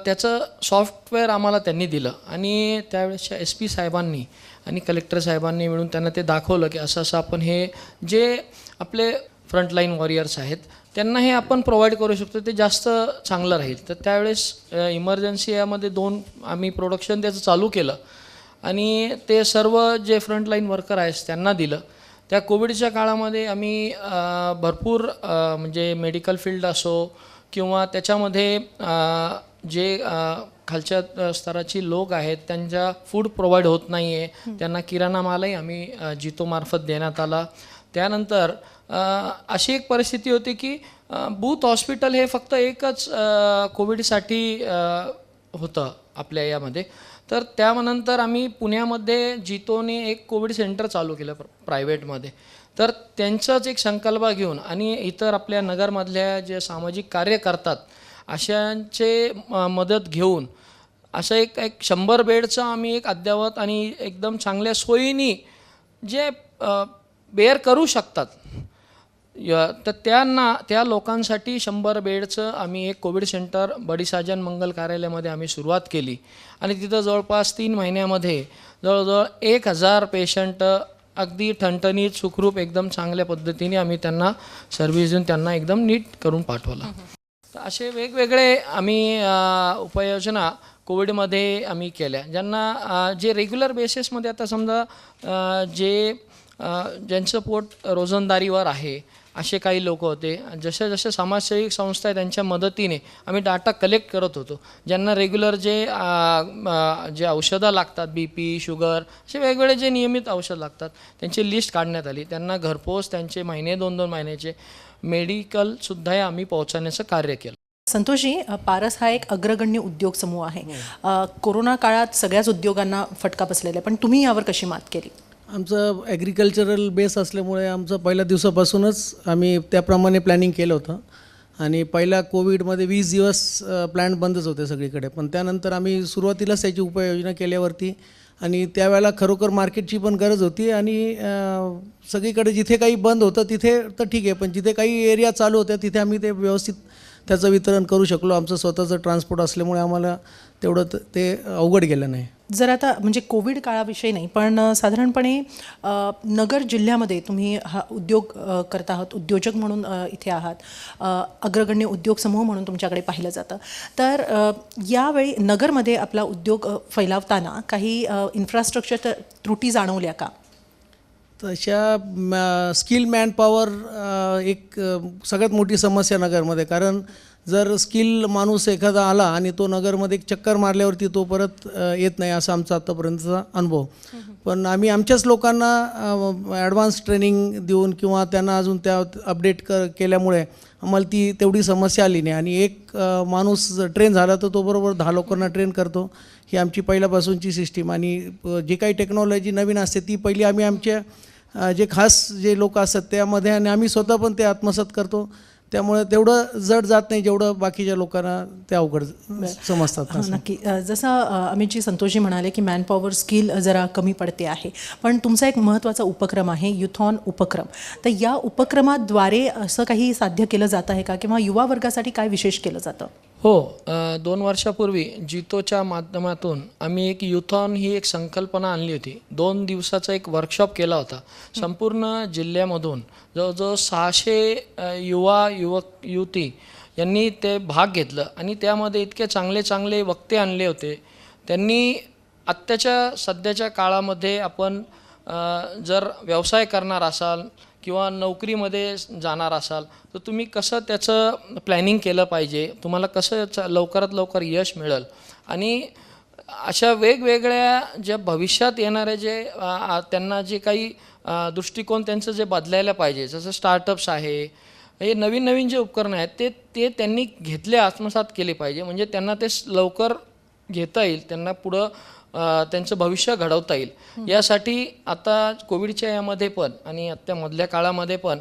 त्याचं सॉफ्टवेअर आम्हाला त्यांनी दिलं आणि त्यावेळेसच्या SP साहेबांनी आणि कलेक्टर साहेबांनी मिळून त्यांना ते दाखवलं की असं असं आपण हे जे आपले फ्रंटलाईन वॉरियर्स आहेत त्यांना हे आपण प्रोव्हाइड करू शकतो, ते जास्त चांगलं राहील. तर त्यावेळेस इमर्जन्सी यामध्ये 2 आम्ही प्रोडक्शन त्याचं चालू केलं आणि ते सर्व जे फ्रंटलाईन वर्कर आहेत त्यांना दिलं. त्या कोविडच्या काळामध्ये आम्ही भरपूर म्हणजे मेडिकल फील्ड असो किंवा त्याच्यामध्ये जे खालच्या स्तराची लोक आहेत त्यांच्या फूड प्रोव्हाइड होत नाही आहे, त्यांना किराणा मालही आम्ही जितोमार्फत देण्यात आला. त्यानंतर अशी एक परिस्थिती होती की बूथ हॉस्पिटल हे फक्त एकच कोविडसाठी होतं आपल्या यामध्ये. तर त्यानंतर आम्ही पुण्यामध्ये जितोने एक कोविड सेंटर चालू केलं प्रायव्हेटमध्ये. तर त्यांचाच एक संकल्प घेऊन आणि इतर आपल्या नगरमधल्या जे सामाजिक कार्य करतात अशांचे मदत घेऊन असं एक 100 बेडचं आम्ही एक अद्ययावत आणि एकदम चांगल्या सोयीनी जे बेअर करू शकतात तर त्या लोकांसाठी 100 बेडचं आम्ही एक कोविड सेंटर बडीसाजन मंगल कार्यालयामध्ये आम्ही सुरुवात केली आणि तिथं जवळपास 3 महिन्यामध्ये जवळजवळ 1000 पेशंट अगदी ठणठणीत सुखरूप एकदम चांगल्या पद्धतीने आम्ही त्यांना सर्व्हिस देऊन त्यांना एकदम नीट करून पाठवलं. तर असे वेगवेगळे आम्ही उपाययोजना कोविडमध्ये आम्ही केल्या, ज्यांना जे रेग्युलर बेसिसमध्ये आता समजा ज्यांचं पोट रोजंदारीवर आहे असे काही लोक होते. जसे समाजसेवी संस्था आहे त्यांच्या मदतीने आम्ही डाटा कलेक्ट करत होतो. ज्यांना रेग्युलर जे औषधं लागतात BP शुगर असे वेगवेगळे जे नियमित औषध लागतात त्यांची लिस्ट काढण्यात आली. त्यांना घरपोच त्यांचे 2 महिन्याचे मेडिकलसुद्धा आम्ही पोहोचवण्याचं कार्य केलं. संतोषजी, पारस हा एक अग्रगण्य उद्योग समूह आहे. कोरोना काळात सगळ्याच उद्योगांना फटका बसलेला आहे, पण तुम्ही यावर कशी मात केली? आमचं ॲग्रिकल्चरल बेस असल्यामुळे आमचं पहिल्या दिवसापासूनच आम्ही त्याप्रमाणे प्लॅनिंग केलं होतं आणि पहिल्या कोविडमध्ये 20 दिवस प्लॅन बंदच होते सगळीकडे. पण त्यानंतर आम्ही सुरुवातीलाच त्याची उपाययोजना केल्यावरती आणि त्यावेळेला खरोखर मार्केटची पण गरज होती आणि सगळीकडे जिथे काही बंद होतं तिथे तर ठीक आहे, पण जिथे काही एरिया चालू होत्या तिथे आम्ही ते व्यवस्थित त्याचं वितरण करू शकलो. आमचं स्वतःचं ट्रान्सपोर्ट असल्यामुळे आम्हाला तेवढं ते अवघड गेलं नाही. जर आता म्हणजे कोविड काळाविषयी नाही, पण साधारणपणे नगर जिल्ह्यामध्ये तुम्ही हा उद्योग करता आहात, उद्योजक म्हणून इथे आहात, अग्रगण्य उद्योग समूह म्हणून तुमच्याकडे पाहिलं जातं. तर यावेळी नगरमध्ये आपला उद्योग फैलावताना काही इन्फ्रास्ट्रक्चर त्रुटी जाणवल्या का? तशा स्किल मॅनपॉवर एक सगळ्यात मोठी समस्या नगरमध्ये. कारण जर स्किल माणूस एखादा आला आणि तो नगरमध्ये एक चक्कर मारल्यावरती तो परत येत नाही, असा आमचा आत्तापर्यंतचा अनुभव. पण आम्ही आमच्याच लोकांना ॲडव्हान्स ट्रेनिंग देऊन किंवा त्यांना अजून त्या अपडेट केल्यामुळे आम्हाला ती तेवढी समस्या आली नाही. आणि एक माणूस ट्रेन झाला तर तो बरोबर 10 लोकांना ट्रेन करतो. ही आमची पहिल्यापासूनची सिस्टीम. आणि जी काही टेक्नॉलॉजी नवीन असते ती पहिली आम्ही आमच्या जे खास जे लोक असतात त्यामध्ये आणि आम्ही स्वतः पण ते आत्मसात करतो. त्यामुळे तेवढं जड जात नाही जेवढं बाकीच्या लोकांना ते अवघड समजतात. नक्की. जसं अमितजी, संतोषजी म्हणाले की मॅनपॉवर स्किल जरा कमी पडते आहे, पण तुमचा एक महत्त्वाचा उपक्रम आहे युथॉन उपक्रम. तर या उपक्रमाद्वारे असं काही साध्य केलं जात आहे का, किंवा युवा वर्गासाठी काय विशेष केलं जातं? हो, 2 वर्षापूर्वी जितोच्या माध्यमातून आम्ही एक युथॉन ही एक संकल्पना आणली होती. 2 दिवसाचा एक वर्कशॉप केला होता. संपूर्ण जिल्ह्यामधून जवळजवळ 600 युवती यांनी ते भाग घेतलं आणि त्यामध्ये इतके चांगले चांगले वक्ते आणले होते. त्यांनी आत्ताच्या सध्याच्या काळामध्ये आपण जर व्यवसाय करणार असाल किंवा नोकरीमध्ये जाणार असाल तर तुम्ही कसं त्याचं प्लॅनिंग केलं पाहिजे, तुम्हाला कसं लवकरात लवकर यश मिळेल आणि अशा वेगवेगळ्या ज्या भविष्यात येणारे जे त्यांना जे काही दृष्टिकोन त्यांचं जे बदलायला पाहिजे, जसं स्टार्टअप्स आहे, हे नवीन नवीन जे उपकरणं आहेत ते त्यांनी घेतले, आत्मसात केले पाहिजे, म्हणजे त्यांना ते लवकर घेता येईल, त्यांना पुढं त्यांचं भविष्य घडवता येईल. यासाठी आता कोविडच्या यामध्ये पण आणि आत्ता मधल्या काळामध्ये पण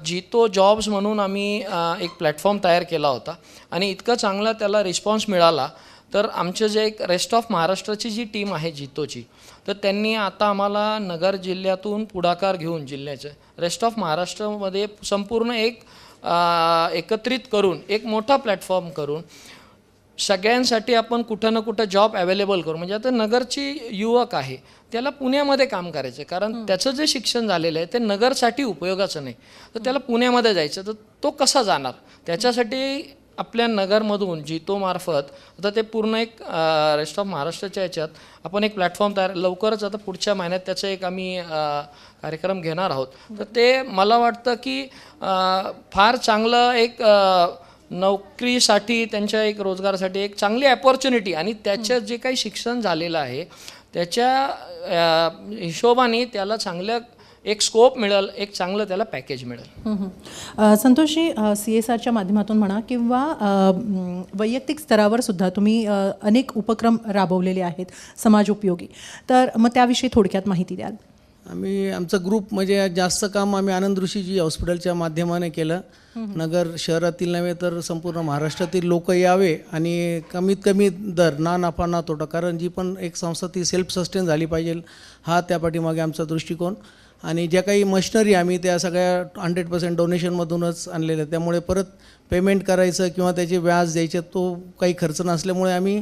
जितो जॉब्स म्हणून आम्ही एक प्लॅटफॉर्म तयार केला होता आणि इतका चांगला त्याला रिस्पॉन्स मिळाला. तर आमचं जे एक रेस्ट ऑफ महाराष्ट्राची जी टीम आहे जितोची, तर त्यांनी आता आम्हाला नगर जिल्ह्यातून पुढाकार घेऊन जिल्ह्याचं रेस्ट ऑफ महाराष्ट्रामध्ये संपूर्ण एक एकत्रित करून एक मोठा प्लॅटफॉर्म करून सगळ्यांसाठी आपण कुठं ना कुठं जॉब अवेलेबल करू. म्हणजे आता नगरची युवक आहे त्याला पुण्यामध्ये काम करायचं आहे, कारण त्याचं जे शिक्षण झालेलं आहे ते नगरसाठी उपयोगाचं नाही, तर त्याला पुण्यामध्ये जायचं, तर तो कसा जाणार. त्याच्यासाठी आपल्या नगरमधून जितोमार्फत आता ते पूर्ण एक रेस्ट ऑफ महाराष्ट्राच्या याच्यात आपण एक प्लॅटफॉर्म तयार लवकरच आता पुढच्या महिन्यात त्याचं एक आम्ही कार्यक्रम घेणार आहोत. तर ते मला वाटतं की फार चांगलं एक नोकरीसाठी त्यांच्या एक रोजगारासाठी एक चांगली अपॉर्च्युनिटी आणि त्याचं जे काही शिक्षण झालेलं आहे त्याच्या हिशोबाने त्याला चांगलं एक स्कोप मिळेल, एक चांगलं त्याला पॅकेज मिळेल. संतोषजी, CSRच्या माध्यमातून म्हणा किंवा वैयक्तिक स्तरावर सुद्धा तुम्ही अनेक उपक्रम राबवलेले आहेत समाज उपयोगी, तर मग त्याविषयी थोडक्यात माहिती द्याल. आम्ही आमचा ग्रुप म्हणजे जास्त काम आम्ही आनंद ऋषीजी हॉस्पिटलच्या माध्यमाने केलं. नगर शहरातील नव्हे तर संपूर्ण महाराष्ट्रातील लोक यावे आणि कमीत कमी दर, ना नफा ना तोटा, कारण जी पण एक संस्था ती सेल्फ सस्टेन झाली पाहिजे हा त्या पाठीमागे आमचा दृष्टिकोन. आणि ज्या काही मशिनरी आम्ही त्या सगळ्या 100% डोनेशनमधूनच आणलेल्या, त्यामुळे परत पेमेंट करायचं किंवा त्याचे व्याज द्यायचे तो काही खर्च नसल्यामुळे आम्ही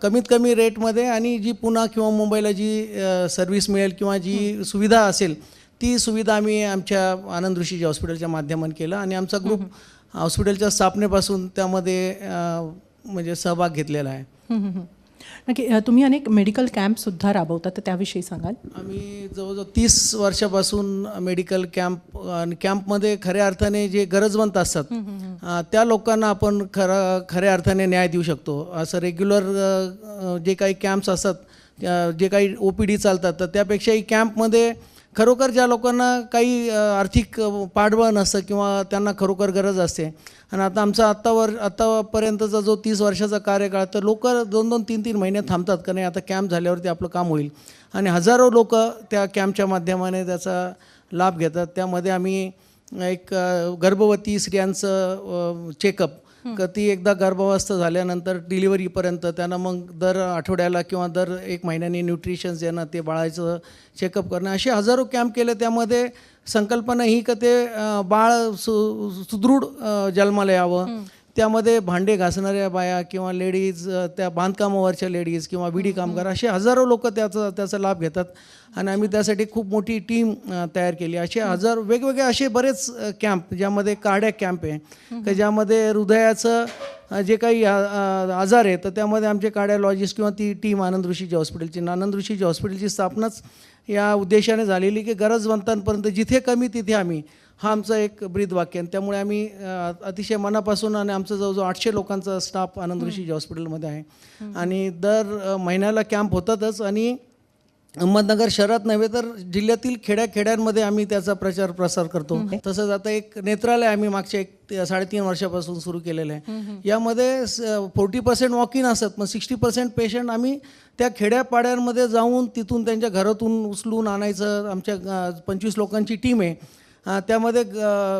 कमीत कमी रेटमध्ये आणि जी पुणे किंवा मुंबईला जी सर्व्हिस मिळेल किंवा जी सुविधा असेल ती सुविधा आम्ही आमच्या आनंद ऋषीजी हॉस्पिटलच्या माध्यमातून केलं. आणि आमचा ग्रुप हॉस्पिटलच्या स्थापनेपासून त्यामध्ये म्हणजे सहभाग घेतलेला आहे. नक्की. तुम्ही अनेक मेडिकल कॅम्पसुद्धा राबवतात, तर त्याविषयी सांगाल. आम्ही जवळजवळ 30 वर्षापासून मेडिकल कॅम्प आणि कॅम्पमध्ये खऱ्या अर्थाने जे गरजवंत असतात त्या लोकांना आपण खऱ्या अर्थाने न्याय देऊ शकतो. असं रेग्युलर जे काही कॅम्प्स असतात, जे काही OPD चालतात, तर त्यापेक्षाही कॅम्पमध्ये खरोखर ज्या लोकांना काही आर्थिक पाठबळ नसतं किंवा त्यांना खरोखर गरज असते. आणि आता आमचा आत्तापर्यंतचा जो 30 वर्षाचा कार्यकाळ, तर लोक 2-2, 3-3 महिने थांबतात का नाही आता कॅम्प झाल्यावरती आपलं काम होईल, आणि हजारो लोक त्या कॅम्पच्या माध्यमाने त्याचा लाभ घेतात. त्यामध्ये आम्ही एक गर्भवती स्त्रियांचं चेकअप, का ती एकदा गर्भावस्था झाल्यानंतर डिलिव्हरीपर्यंत त्यांना मग दर आठवड्याला किंवा दर 1 महिन्याने न्यूट्रिशन्स देणं, ते बाळाचं चेकअप करणं, असे हजारो कॅम्प केले. त्यामध्ये संकल्पना ही का ते बाळ सुदृढ जन्माला यावं. त्यामध्ये भांडे घासणाऱ्या बाया किंवा लेडीज, त्या बांधकामावरच्या लेडीज किंवा विडी कामगार, असे हजारो लोक त्याचा लाभ घेतात. आणि आम्ही त्यासाठी खूप मोठी टीम तयार केली. असे वेगवेगळे असे बरेच कॅम्प, ज्यामध्ये कार्डियाक कॅम्प आहे की ज्यामध्ये हृदयाचं जे काही आजार आहे तर त्यामध्ये आमचे कार्डिओलॉजिस्ट किंवा ती टीम आनंद ऋषीजी हॉस्पिटलची स्थापनाच या उद्देशाने झालेली की गरजवंतांपर्यंत जिथे कमी तिथे आम्ही, हा आमचा एक ब्रीदवाक्य. आणि त्यामुळे आम्ही अतिशय मनापासून, आणि आमचं जवळजवळ 800 लोकांचा स्टाफ आनंद ऋषीजी हॉस्पिटलमध्ये आहे. आणि दर महिन्याला कॅम्प होतातच. आणि अहमदनगर शहरात नव्हे तर जिल्ह्यातील खेड्यामध्ये आम्ही त्याचा प्रसार करतो. तसंच आता एक नेत्रालय आम्ही मागच्या 3.5 वर्षापासून सुरू केलेलं आहे. यामध्ये 40% वॉक इन असतात, मग 60% पेशंट आम्ही त्या खेड्यापाड्यांमध्ये जाऊन तिथून त्यांच्या घरातून उचलून आणायचं. आमच्या 25 लोकांची टीम आहे. त्यामध्ये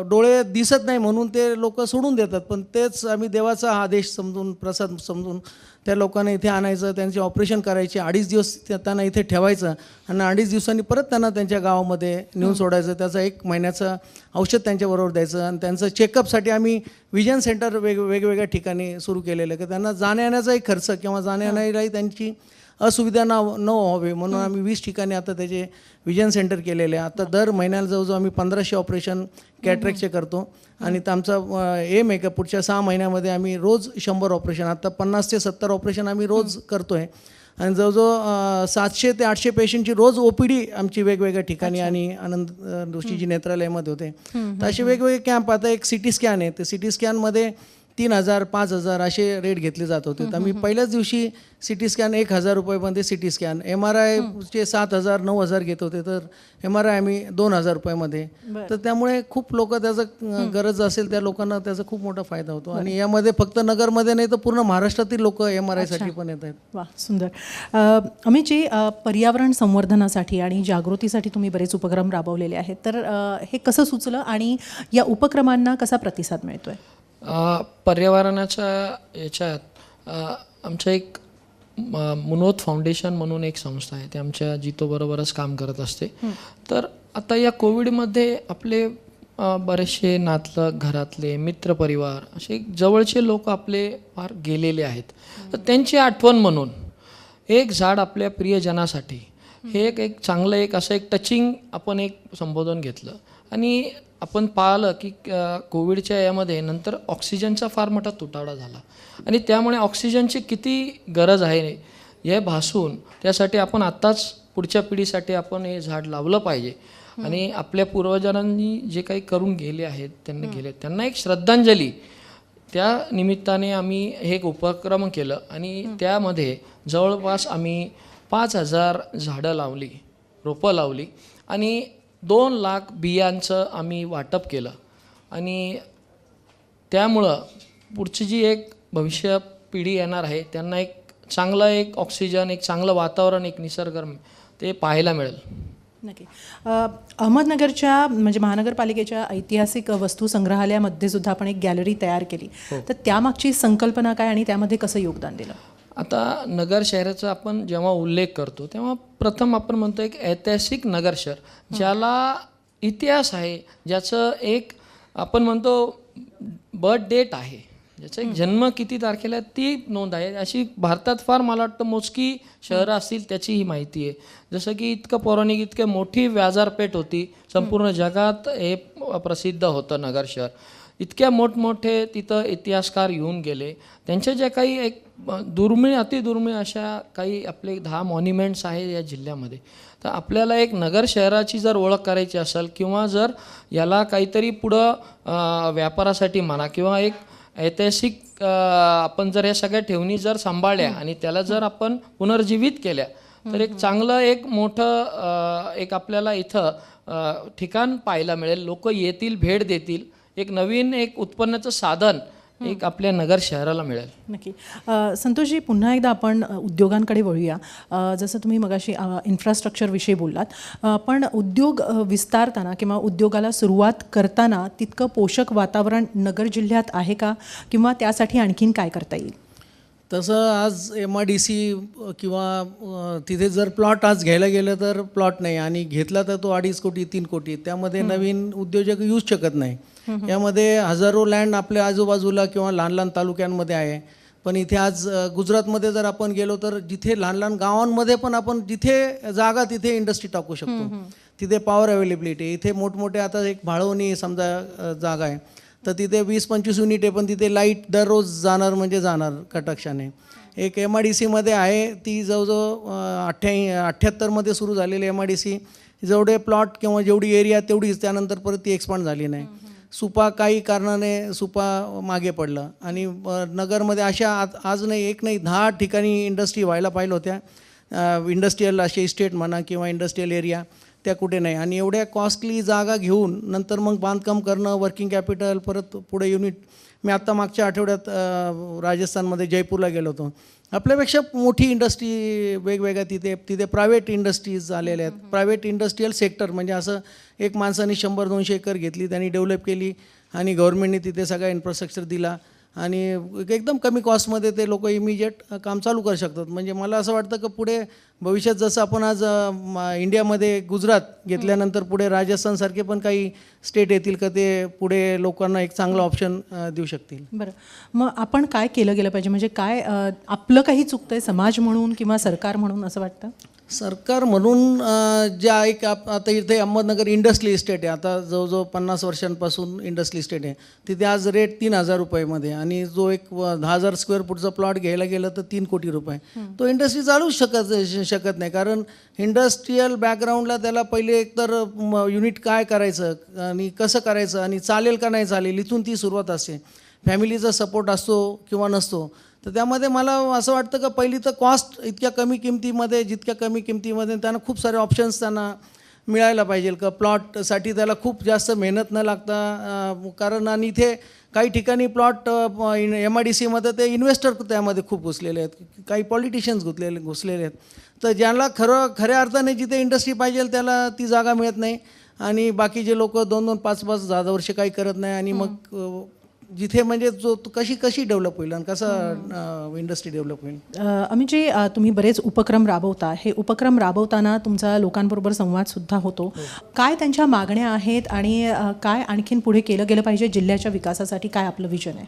डोळे दिसत नाही म्हणून ते लोक सोडून देतात, पण तेच आम्ही देवाचा आदेश समजून, प्रसाद समजून त्या लोकांना इथे आणायचं, त्यांचे ऑपरेशन करायचे, 2.5 दिवस त्यांना इथे ठेवायचं आणि 2.5 दिवसांनी परत त्यांना त्यांच्या गावामध्ये नेऊन सोडायचं. त्याचा 1 महिन्याचं औषध त्यांच्याबरोबर द्यायचं. आणि त्यांचं चेकअपसाठी आम्ही विजन सेंटर वेगवेगळ्या ठिकाणी सुरू केलेलं आहे की त्यांना जाण्या येण्याचाही खर्च किंवा जाण्या येण्यालाही त्यांची असुविधा न व्हावी म्हणून आम्ही 20 ठिकाणी आता त्याचे विजन सेंटर केलेले आहे. आता दर महिन्याला जवळजवळ आम्ही 1500 ऑपरेशन कॅटरॅक्टचे करतो. आणि आमचा एम आहे का पुढच्या 6 महिन्यामध्ये आम्ही रोज 100 ऑपरेशन, आता 50 ते 70 ऑपरेशन आम्ही रोज करतो आहे. आणि जवळजवळ 700 ते 800 पेशंटची रोज OPD आमची वेगवेगळ्या ठिकाणी आणि आनंद ऋषीजी नेत्रालयामध्ये होते. तर असे वेगवेगळे कॅम्प. आता एक CT स्कॅन आहे, तर CT स्कॅनमध्ये 3,000 5,000 असे रेट घेतले जात होते. तर आम्ही पहिल्याच दिवशी सिटी स्कॅन 1,000 रुपयामध्ये सिटी स्कॅन, MRIचे 7,000 9,000 घेत होते, तर MRI आम्ही 2,000 रुपयामध्ये. तर त्यामुळे खूप लोक त्याचं गरज असेल त्या लोकांना त्याचा खूप मोठा फायदा होतो. आणि यामध्ये फक्त नगरमध्ये नाही तर पूर्ण महाराष्ट्रातील लोक MRI साठी पण येत आहेत. वा, सुंदर. अमितजी, पर्यावरण संवर्धनासाठी आणि जागृतीसाठी तुम्ही बरेच उपक्रम राबवलेले आहेत, तर हे कसं सुचलं आणि या उपक्रमांना कसा प्रतिसाद मिळतोय? पर्यावरणाच्या याच्यात आमचं एक मुनोत फाउंडेशन म्हणून एक संस्था आहे, ते आमच्या जितोबरोबरच काम करत असते. तर आता या कोविडमध्ये आपले बरेचसे नातलग, घरातले मित्रपरिवार, असे जवळचे लोक आपले फार गेलेले आहेत. तर त्यांची आठवण म्हणून एक झाड आपल्या प्रियजनासाठी हे एक चांगलं एक असं एक टचिंग आपण एक संबोधन घेतलं. आणि आपण पाहिलं की कोविडच्या यामध्ये नंतर ऑक्सिजनचा फार मोठा तुटवडा झाला आणि त्यामुळे ऑक्सिजनची किती गरज आहे हे भासून त्यासाठी आपण आत्ताच पुढच्या पिढीसाठी आपण हे झाड लावलं पाहिजे. आणि आपल्या पूर्वजांनी जे काही करून गेले आहेत त्यांना एक श्रद्धांजली त्या निमित्ताने आम्ही हे एक उपक्रम केलं. आणि त्यामध्ये जवळपास आम्ही 5,000 झाडं लावली, रोपं लावली आणि 2 लाख बियांचं आम्ही वाटप केलं. आणि त्यामुळं पुढची जी एक भविष्य पिढी येणार आहे त्यांना एक चांगलं एक ऑक्सिजन, एक चांगलं वातावरण, एक निसर्गरम्य ते पाहायला मिळेल. नक्की. अहमदनगरच्या म्हणजे महानगरपालिकेच्या ऐतिहासिक वस्तू संग्रहालयामध्ये सुद्धा आपण एक गॅलरी तयार केली, तर त्यामागची संकल्पना काय आणि त्यामध्ये कसं योगदान दिलं? आता नगर शहराचा आपण जेव्हा उल्लेख करतो तेव्हा प्रथम आपण म्हणतो एक ऐतिहासिक नगर शहर ज्याला इतिहास आहे, ज्याचं एक आपण म्हणतो बर्थ डेट आहे, ज्याचा एक जन्म किती तारखेला ती नोंद आहे. अशी भारतात फार मला वाटतं मोजकी शहरं असतील त्याची ही माहिती आहे. जसं की इतकं पौराणिक, इतकी मोठी व्यापारपेठ होती, संपूर्ण जगात हे प्रसिद्ध होतं नगर शहर. इतक्या मोठमोठे तिथं इतिहासकार येऊन गेले, त्यांचे जे काही एक दुर्मिळ अतिदुर्मिळ अशा काही आपले 10 मॉन्युमेंट्स आहेत या जिल्ह्यामध्ये. तर आपल्याला एक नगर शहराची जर ओळख करायची असेल किंवा जर याला काहीतरी पुढं व्यापारासाठी म्हणा किंवा एक ऐतिहासिक आपण जर या सगळ्या ठेवणी जर सांभाळल्या आणि त्याला जर आपण पुनर्जीवित केल्या तर एक चांगलं एक मोठं एक आपल्याला इथं ठिकाण पाहायला मिळेल. लोक येतील, भेट देतील, एक नवीन एक उत्पन्नाचं साधन एक आपल्या नगर शहराला मिळेल. नक्की. संतोषजी, पुन्हा एकदा आपण उद्योगांकडे वळूया. जसं तुम्ही मगाशी इन्फ्रास्ट्रक्चरविषयी बोललात, पण उद्योग विस्तारताना किंवा उद्योगाला सुरुवात करताना तितकं पोषक वातावरण नगर जिल्ह्यात आहे का, किंवा त्यासाठी आणखीन काय करता येईल? तसं आज MIDC किंवा तिथे जर प्लॉट आज घ्यायला गेलं तर प्लॉट नाही, आणि घेतला तर तो 2.5 कोटी 3 कोटी, त्यामध्ये नवीन उद्योजक येऊच शकत नाही. यामध्ये हजारो लँड आपल्या आजूबाजूला किंवा लहान लहान तालुक्यांमध्ये आहे. पण इथे आज गुजरातमध्ये जर आपण गेलो तर जिथे लहान लहान गावांमध्ये पण आपण जिथे जागा तिथे इंडस्ट्री टाकू शकतो. तिथे पॉवर अवेलेबिलिटी, इथे मोठमोठे आता एक भाळवणी समजा जागा आहे तर तिथे 20-25 युनिट आहे, पण तिथे लाईट दररोज जाणार म्हणजे जाणार कटाक्षाने. एक MIDCमध्ये आहे ती जवळजवळ 78मध्ये सुरू झालेली MIDC, जेवढे प्लॉट किंवा जेवढी एरिया तेवढीच, त्यानंतर परत ती एक्सपांड झाली नाही. सुपा काही कारणाने सुपा मागे पडलं आणि नगरमध्ये अशा आज नाही एक नाही 10 ठिकाणी इंडस्ट्री व्हायला पाहिलं होत्या. इंडस्ट्रीयल असे इस्टेट म्हणा किंवा इंडस्ट्रीयल एरिया त्या कुठे नाही. आणि एवढ्या कॉस्टली जागा घेऊन नंतर मग बांधकाम करणं, वर्किंग कॅपिटल, परत पुढे युनिट. मी आत्ता मागच्या आठवड्यात राजस्थानमध्ये जयपूरला गेलो होतो. आपल्यापेक्षा मोठी इंडस्ट्री वेगवेगळ्या तिथे प्रायव्हेट इंडस्ट्रीज आलेल्या आहेत. प्रायव्हेट इंडस्ट्रीयल सेक्टर म्हणजे असं एक माणसाने 100-200 एकर घेतली, त्यांनी डेव्हलप केली आणि गव्हर्नमेंटने तिथे सगळा इन्फ्रास्ट्रक्चर दिला आणि एकदम कमी कॉस्टमध्ये ते लोक इमिजिएट काम चालू करू शकतात. म्हणजे मला असं वाटतं की पुढे भविष्यात जसं आपण आज इंडियामध्ये गुजरात घेतल्यानंतर पुढे राजस्थानसारखे पण काही स्टेट येतील का ते पुढे लोकांना एक चांगलं ऑप्शन देऊ शकतील. बरं, मग आपण काय केलं गेलं पाहिजे, म्हणजे काय आपलं काही चुकतंय समाज म्हणून किंवा सरकार म्हणून असं वाटतं? सरकार म्हणून ज्या एक आता इथे अहमदनगर इंडस्ट्रियल इस्टेट आहे, आता जवळजवळ 50 वर्षांपासून इंडस्ट्रियल इस्टेट आहे. तिथे आज रेट 3,000 रुपयेमध्ये, आणि जो एक 10,000 स्क्वेअर फूटचा प्लॉट घ्यायला गेलं तर 3 कोटी रुपये. तो इंडस्ट्री चालूच शकत नाही, कारण इंडस्ट्रीयल बॅकग्राऊंडला त्याला पहिले एकतर युनिट काय करायचं आणि कसं करायचं आणि चालेल का नाही चालेल इथून ती सुरुवात असते. फॅमिलीचा सपोर्ट असतो किंवा नसतो. तर त्यामध्ये मला असं वाटतं का पहिली तर कॉस्ट इतक्या कमी किमतीमध्ये, जितक्या कमी किमतीमध्ये त्यांना खूप सारे ऑप्शन्स त्यांना मिळायला पाहिजे का प्लॉटसाठी त्याला खूप जास्त मेहनत न लागता. कारण आणि इथे काही ठिकाणी प्लॉट MIDCमध्ये ते इन्व्हेस्टर त्यामध्ये खूप घुसलेले आहेत, काही पॉलिटिशियन्स घुसलेले आहेत. तर ज्याला खऱ्या अर्थाने जिथे इंडस्ट्री पाहिजे त्याला ती जागा मिळत नाही आणि बाकीचे लोक 2-2, 5-5, 10 वर्ष काही करत नाही आणि मग जिथे म्हणजे जो कशी डेव्हलप होईल आणि कसं इंडस्ट्री डेव्हलप होईल. अमितजी, तुम्ही बरेच उपक्रम राबवता. हे उपक्रम राबवताना तुमचा लोकांबरोबर संवाद सुद्धा होतो. काय त्यांच्या मागण्या आहेत आणि काय आणखीन पुढे केलं गेलं पाहिजे जिल्ह्याच्या विकासासाठी? काय आपलं विजन आहे?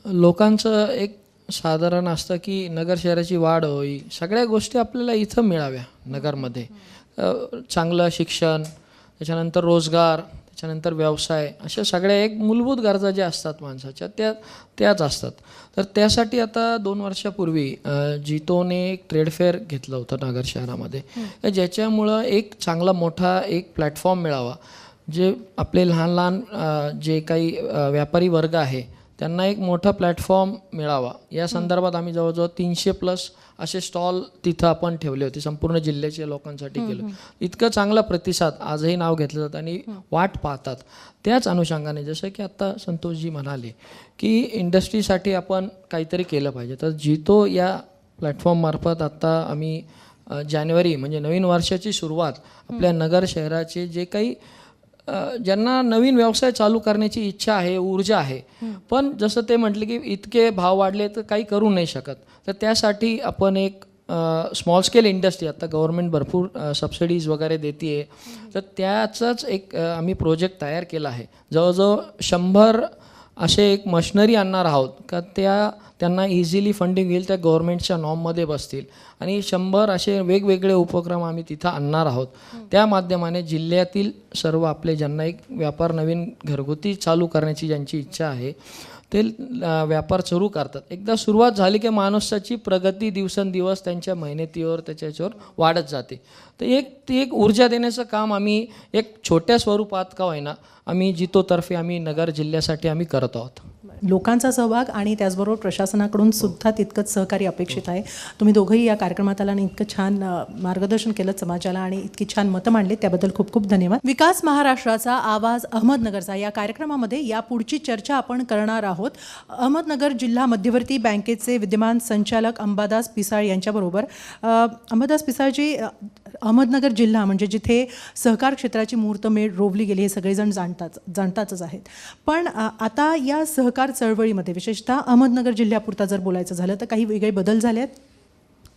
लोकांचं एक साधारण असतं की नगर शहराची वाढ होई, सगळ्या गोष्टी आपल्याला इथं मिळाव्या नगरमध्ये. चांगलं शिक्षण, त्याच्यानंतर रोजगार, त्याच्यानंतर व्यवसाय, अशा सगळ्या एक मूलभूत गरजा ज्या असतात माणसाच्या त्याच असतात. तर त्यासाठी आता 2 वर्षापूर्वी जितोने एक ट्रेड फेअर घेतलं होतं नगर शहरामध्ये, ज्याच्यामुळं एक चांगला मोठा एक प्लॅटफॉर्म मिळावा. जे आपले लहान लहान जे काही व्यापारी वर्ग आहे त्यांना एक मोठा प्लॅटफॉर्म मिळावा या संदर्भात आम्ही जवळजवळ 300+ असे स्टॉल तिथं आपण ठेवले होते, संपूर्ण जिल्ह्याच्या लोकांसाठी केलं. इतकं चांगला प्रतिसाद आजही नाव घेतलं जातं आणि वाट पाहतात. त्याच अनुषंगाने जसं की आत्ता संतोषजी म्हणाले की इंडस्ट्रीसाठी आपण काहीतरी केलं पाहिजे, तर जितो या प्लॅटफॉर्ममार्फत आत्ता आम्ही जानेवारी म्हणजे नवीन वर्षाची सुरुवात आपल्या नगर शहराचे जे काही ज्यांना नवीन व्यवसाय चालू करण्याची इच्छा आहे, ऊर्जा आहे, पण जसं ते म्हटले की इतके भाव वाढले तर काही करू नाही शकत, तर त्यासाठी आपण एक स्मॉल स्केल इंडस्ट्री, आता गव्हर्नमेंट भरपूर सबसिडीज वगैरे देते आहे, तर त्याचाच एक आम्ही प्रोजेक्ट तयार केला आहे. जवळजवळ 100 असे एक मशिनरी आणणार आहोत का त्यांना इझिली फंडिंग येईल, त्या गव्हर्नमेंटच्या नॉर्ममध्ये बसतील आणि 100 असे वेगवेगळे उपक्रम आम्ही तिथं आणणार आहोत. त्या माध्यमाने जिल्ह्यातील सर्व आपले ज्यांना एक व्यापार नवीन घरगुती चालू करण्याची ज्यांची इच्छा आहे ते व्यापार सुरू करतात. एकदा सुरुवात झाली की माणसाची प्रगती दिवसेंदिवस त्यांच्या मेहनतीवर त्याच्यावर वाढत जाते. तर ती एक ऊर्जा देण्याचं काम आम्ही एक छोट्या स्वरूपात का होईना आम्ही जितोतर्फे आम्ही नगर जिल्ह्यासाठी आम्ही करत आहोत. लोकांचा सहभाग आणि त्याचबरोबर प्रशासनाकडून सुद्धा तितकंच सहकार्य अपेक्षित आहे. तुम्ही दोघंही या कार्यक्रमात आला आणि इतकं छान मार्गदर्शन केलं समाजाला आणि इतकी छान मतं मांडली, त्याबद्दल खूप खूप धन्यवाद. विकास महाराष्ट्राचा आवाज अहमदनगरचा या कार्यक्रमामध्ये या पुढची चर्चा आपण करणार आहोत. अहमदनगर जिल्हा मध्यवर्ती बँकेचे विद्यमान संचालक अंबादास पिसाळ यांच्याबरोबर. अंबादास पिसाळजी, अहमदनगर जिल्हा म्हणजे जिथे सहकार क्षेत्राची मुहूर्तमेढ रोवली गेली हे सगळेजण जाणतातच आहेत, पण आता या सहकार चळवळीमध्ये विशेषतः अहमदनगर जिल्ह्यापुरता जर बोलायचं झालं तर काही वेगळे बदल झाले आहेत?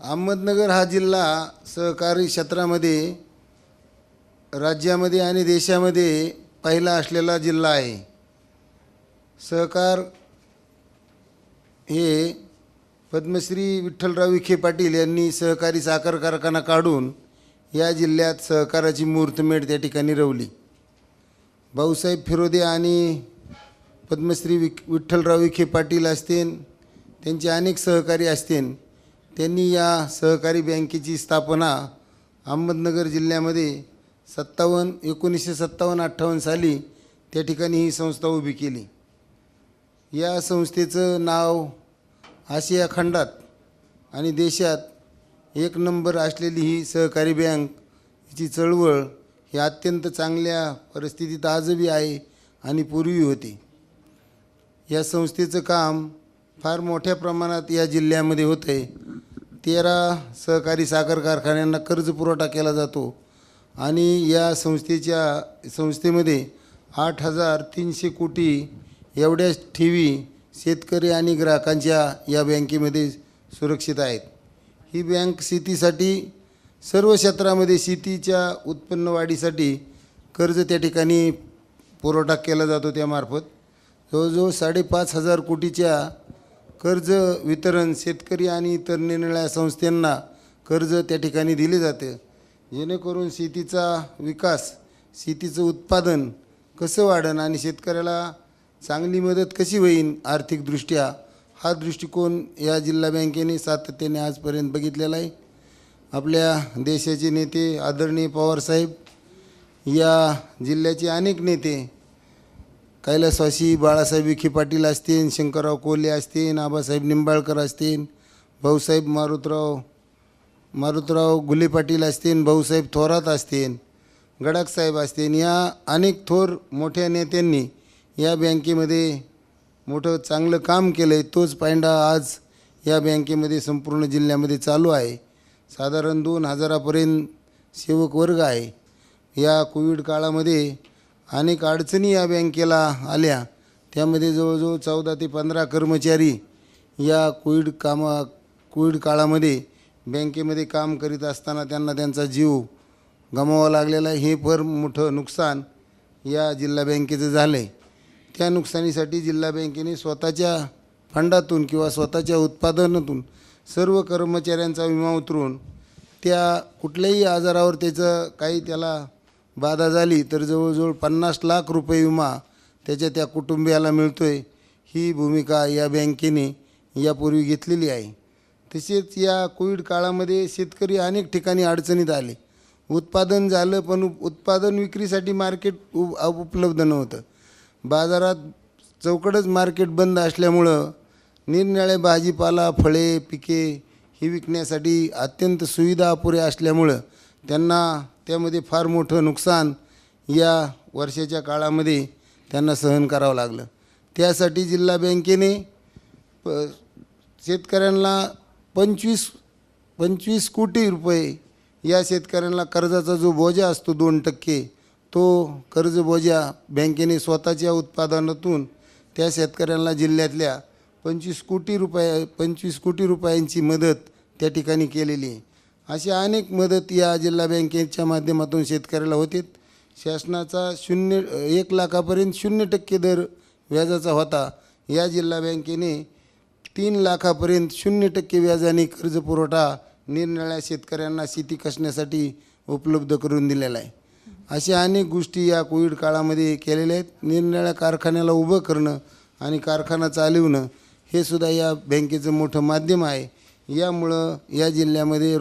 अहमदनगर हा जिल्हा सहकारी क्षेत्रामध्ये राज्यामध्ये आणि देशामध्ये पहिला असलेला जिल्हा आहे. सहकार हे पद्मश्री विठ्ठलराव विखे पाटील यांनी सहकारी साखर कारखाना काढून या जिल्ह्यात सहकाराची मुहूर्तमेढ त्या ठिकाणी रवली. भाऊसाहेब फिरोदे आणि पद्मश्री विठ्ठलराव विखे पाटील असतील, त्यांचे अनेक सहकारी असतील, त्यांनी या सहकारी बँकेची स्थापना अहमदनगर जिल्ह्यामध्ये 1957-58 साली त्या ठिकाणी ही संस्था उभी केली. या संस्थेचं नाव आशिया खंडात आणि देशात 1 नंबर असलेली ही सहकारी बँक, हिची चळवळ ही अत्यंत चांगल्या परिस्थितीत आजही आहे आणि पूर्वी होती. या संस्थेचं काम फार मोठ्या प्रमाणात या जिल्ह्यामध्ये होतं आहे. 13 सहकारी साखर कारखान्यांना कर्ज पुरवठा केला जातो आणि या संस्थेमध्ये 8,300 कोटी एवढ्या ठेवी शेतकरी आणि ग्राहकांच्या या बँकेमध्ये सुरक्षित आहेत. ही बँक शेतीसाठी सर्व क्षेत्रामध्ये शेतीच्या उत्पन्न वाढीसाठी कर्ज त्या ठिकाणी पुरवठा केला जातो. त्यामार्फत जवळजवळ 5,500 कोटीच्या कर्ज वितरण शेतकरी आणि इतर निरनिराळ्या संस्थांना कर्ज त्या ठिकाणी दिले जाते, जेणेकरून शेतीचा विकास, शेतीचं उत्पादन कसं वाढेल आणि शेतकऱ्याला चांगली मदत कशी होईल आर्थिकदृष्ट्या, हा दृष्टिकोन या जिल्हा बँकेने सातत्याने आजपर्यंत बघितलेला आहे. आपल्या देशाचे नेते आदरणीय पवारसाहेब, या जिल्ह्याचे अनेक नेते कैलासवासी बाळासाहेब विखे पाटील असतील, शंकरराव कोल्हे असतील, आबासाहेब निंबाळकर असतील, भाऊसाहेब मारुतराव घुले पाटील असतील, भाऊसाहेब थोरात असतील, गडाखसाहेब असतील, या अनेक थोर मोठ्या नेत्यांनी या बँकेमध्ये मोठं चांगलं काम केलं आहे. तोच पायंडा आज या बँकेमध्ये संपूर्ण जिल्ह्यामध्ये चालू आहे. साधारण 2000पर्यंत सेवक वर्ग आहे. या कोविड काळामध्ये अनेक अडचणी या बँकेला आल्या. त्यामध्ये जवळजवळ 14 ते 15 कर्मचारी या कोविड काळामध्ये बँकेमध्ये काम करीत असताना त्यांना त्यांचा जीव गमावा लागलेला आहे. हे फार मोठं नुकसान या जिल्हा बँकेचं झालं आहे. त्या नुकसानीसाठी जिल्हा बँकेने स्वतःच्या फंडातून किंवा स्वतःच्या उत्पादनातून सर्व कर्मचाऱ्यांचा विमा उतरून त्या कुठल्याही आजारावर त्याचं काही त्याला बाधा झाली तर जवळजवळ 50 लाख रुपये विमा त्या कुटुंबियाला मिळतो आहे. ही भूमिका या बँकेने यापूर्वी घेतलेली आहे. तसेच या कोविड काळामध्ये शेतकरी अनेक ठिकाणी अडचणीत आले. उत्पादन झालं पण उत्पादन विक्रीसाठी मार्केट उपलब्ध नव्हतं. बाजारात चौकडच मार्केट बंद असल्यामुळं निरनिराळे भाजीपाला, फळे, पिके ही विकण्यासाठी अत्यंत सुविधा अपुऱ्या असल्यामुळं त्यांना त्यामध्ये फार मोठं नुकसान या वर्षाच्या काळामध्ये त्यांना सहन करावं लागलं. त्यासाठी जिल्हा बँकेने शेतकऱ्यांना 25 कोटी रुपये या शेतकऱ्यांना कर्जाचा जो बोजा असतो 2%, तो कर्ज बोजा बँकेने स्वतःच्या उत्पादनातून त्या शेतकऱ्यांना जिल्ह्यातल्या 25 कोटी रुपयांची मदत त्या ठिकाणी केलेली आहे. अशा अनेक मदत या जिल्हा बँकेच्या माध्यमातून शेतकऱ्याला होते. शासनाचा 1 लाखापर्यंत 0% दर व्याजाचा होता. या जिल्हा बँकेने 3 लाखापर्यंत 0% व्याजाने कर्ज पुरवठा निरनिराळ्या शेतकऱ्यांना शेती कसण्यासाठी उपलब्ध करून दिलेला आहे. अशा अनेक गोष्टी या कोविड काळामध्ये केलेल्या आहेत. निरनिराळ्या कारखान्याला उभं करणं आणि कारखाना चालवणं हे सुद्धा या बँकेचं मोठं माध्यम आहे. यामुळं या जिल्ह्यामध्ये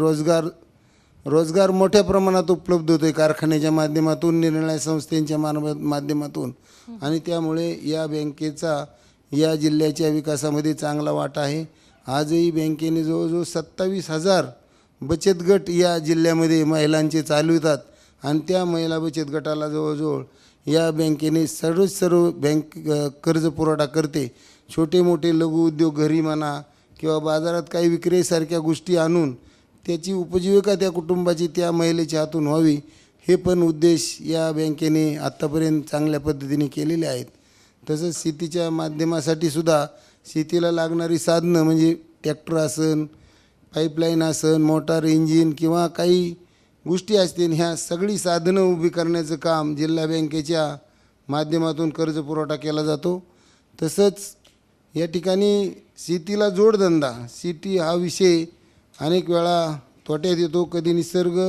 रोजगार मोठ्या प्रमाणात उपलब्ध होतो आहे कारखान्याच्या माध्यमातून, निरनिराळ्या संस्थांच्या माध्यमातून, आणि त्यामुळे या बँकेचा या जिल्ह्याच्या विकासामध्ये चांगला वाटा आहे. आजही बँकेने जवळजवळ 27,000 बचत गट या जिल्ह्यामध्ये महिलांचे चालवितात आणि त्या महिला बचत गटाला जवळजवळ या बँकेने सर्व बँक कर्ज पुरवठा करते. छोटे मोठे लघु उद्योग घरी म्हणा किंवा बाजारात काही विक्रीसारख्या गोष्टी आणून त्याची उपजीविका त्या कुटुंबाची त्या महिलेच्या हातून व्हावी, हे पण उद्देश या बँकेने आत्तापर्यंत चांगल्या पद्धतीने केलेले आहेत. तसंच शेतीच्या माध्यमासाठी सुद्धा शेतीला लागणारी साधनं म्हणजे ट्रॅक्टर असन, पाईपलाईन असन, मोटार इंजिन किंवा काही गोष्टी असतील, ह्या सगळी साधनं उभी करण्याचं काम जिल्हा बँकेच्या माध्यमातून कर्ज पुरवठा केला जातो. तसंच या ठिकाणी शेतीला जोडधंदा, शेती हा विषय अनेक वेळा तोट्यात येतो. कधी निसर्ग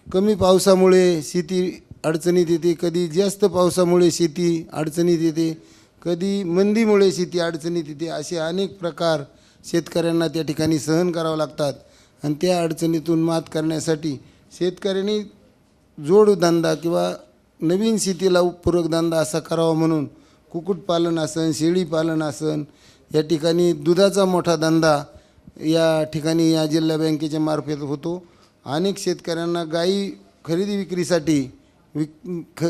कमी पावसामुळे शेती अडचणीत येते, कधी जास्त पावसामुळे शेती अडचणीत येते, कधी मंदीमुळे शेती अडचणीत येते. असे अनेक प्रकार शेतकऱ्यांना त्या ठिकाणी सहन करावं लागतात. आणि त्या अडचणीतून मात करण्यासाठी शेतकऱ्यांनी जोडधंदा किंवा नवीन शेतीला पूरक धंदा असा करावा म्हणून कुक्कुटपालन असन, शेळीपालन असन, या ठिकाणी दुधाचा मोठा धंदा या ठिकाणी या जिल्हा बँकेच्या मार्फत होतो. अनेक शेतकऱ्यांना गाई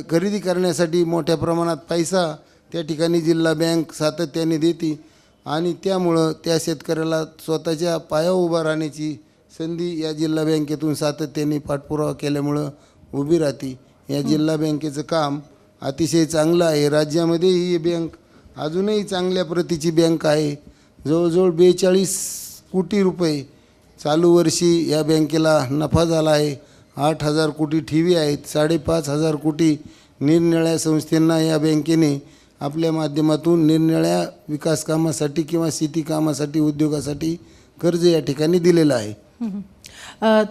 खरेदी करण्यासाठी मोठ्या प्रमाणात पैसा त्या ठिकाणी जिल्हा बँक सातत्याने देते आणि त्यामुळं त्या शेतकऱ्याला स्वतःच्या पायावर उभा राहण्याची संधी या जिल्हा बँकेतून सातत्याने पाठपुरावा केल्यामुळं उभी राहते. या जिल्हा बँकेचं काम अतिशय चांगलं आहे. राज्यामध्ये ही बँक अजूनही चांगल्या प्रतीची बँक आहे. जवळजवळ 42 कोटी रुपये चालू वर्षी या बँकेला नफा झाला आहे. 8,000 कोटी ठेवी आहेत. 5,500 कोटी निरनिराळ्या संस्थांना या बँकेने आपल्या माध्यमातून निरनिराळ्या विकास कामासाठी किंवा शेती कामासाठी, उद्योगासाठी कर्ज या ठिकाणी दिलेलं आहे.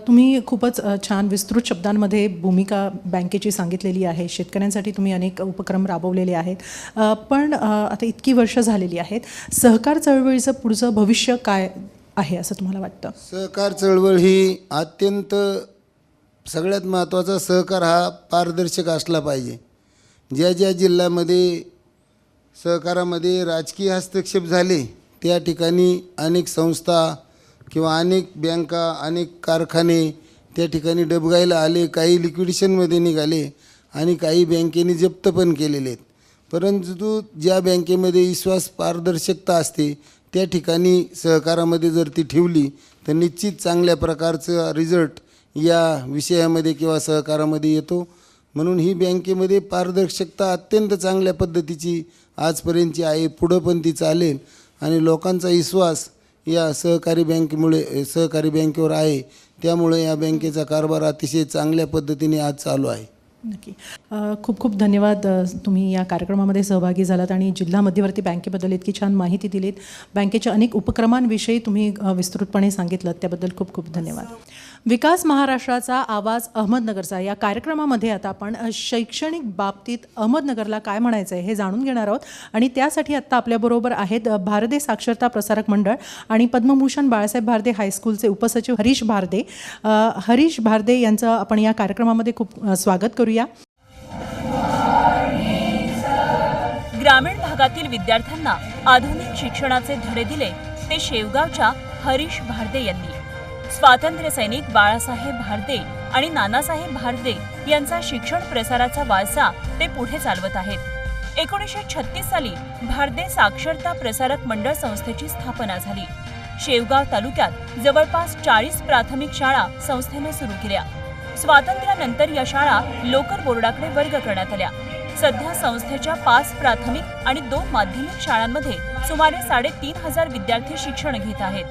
तुम्ही खूपच छान विस्तृत शब्दांमध्ये भूमिका बँकेची सांगितलेली आहे. शेतकऱ्यांसाठी तुम्ही अनेक उपक्रम राबवलेले आहेत. पण आता इतकी वर्ष झालेली आहेत, सहकार चळवळीचं पुढचं भविष्य काय आहे असं तुम्हाला वाटतं? सहकार चळवळ ही अत्यंत सगळ्यात महत्त्वाचा सहकार हा पारदर्शक असला पाहिजे. ज्या जिल्ह्यामध्ये सहकारामध्ये राजकीय हस्तक्षेप झाले त्या ठिकाणी अनेक संस्था किंवा अनेक बँका, अनेक कारखाने त्या ठिकाणी डबघाईला आले, काही लिक्विडेशनमध्ये निघाले आणि काही बँकेने जप्त पण केलेले आहेत. परंतु ज्या बँकेमध्ये विश्वास पारदर्शकता असते त्या ठिकाणी सहकारामध्ये जर ती ठेवली तर निश्चित चांगल्या प्रकारचा रिझल्ट या विषयामध्ये किंवा सहकारामध्ये येतो. म्हणून ही बँकेमध्ये पारदर्शकता अत्यंत चांगल्या पद्धतीची आजपर्यंतची आहे, पुढं पण ती चालेल आणि लोकांचा विश्वास या सहकारी बँकेवर आहे. त्यामुळे या बँकेचा कारभार अतिशय चांगल्या पद्धतीने आज चालू आहे. नक्की. खूप खूप धन्यवाद. तुम्ही या कार्यक्रमामध्ये सहभागी झालात आणि जिल्हा मध्यवर्ती बँकेबद्दल इतकी छान माहिती दिलीत. बँकेच्या अनेक उपक्रमांविषयी तुम्ही विस्तृतपणे सांगितलं, त्याबद्दल खूप खूप धन्यवाद. विकास महाराष्ट्राचा आवाज अहमदनगरचा या कार्यक्रमामध्ये आता आपण शैक्षणिक बाबतीत अहमदनगरला काय म्हणायचं आहे हे जाणून घेणार आहोत आणि त्यासाठी आत्ता आपल्याबरोबर आहेत भारदे साक्षरता प्रसारक मंडळ आणि पद्मभूषण बाळासाहेब भारदे हायस्कूलचे उपसचिव हरीश भारदे. हरीश भारदे यांचं आपण या कार्यक्रमामध्ये खूप स्वागत करूया. ग्रामीण भागातील विद्यार्थ्यांना आधुनिक शिक्षणाचे धडे दिले ते शेवगावच्या हरीश भारदे यांनी. स्वातंत्र्य सैनिक बाळासाहेब भारदे आणि नानासाहेब भारदे यांचा शिक्षण प्रसाराचा वारसा ते पुढे चालवत आहेत. 1936 साली भारदे साक्षरता प्रसारक मंडळ संस्थेची स्थापना झाली. शेवगाव तालुक्यात जवळपास 40 प्राथमिक शाळा संस्थेने सुरू केल्या. स्वातंत्र्यानंतर या शाळा लोकर बोर्डाकडे वर्ग करण्यात आल्या. सध्या संस्थेच्या 5 प्राथमिक आणि 2 माध्यमिक शाळांमध्ये सुमारे 3,500 विद्यार्थी शिक्षण घेत आहेत.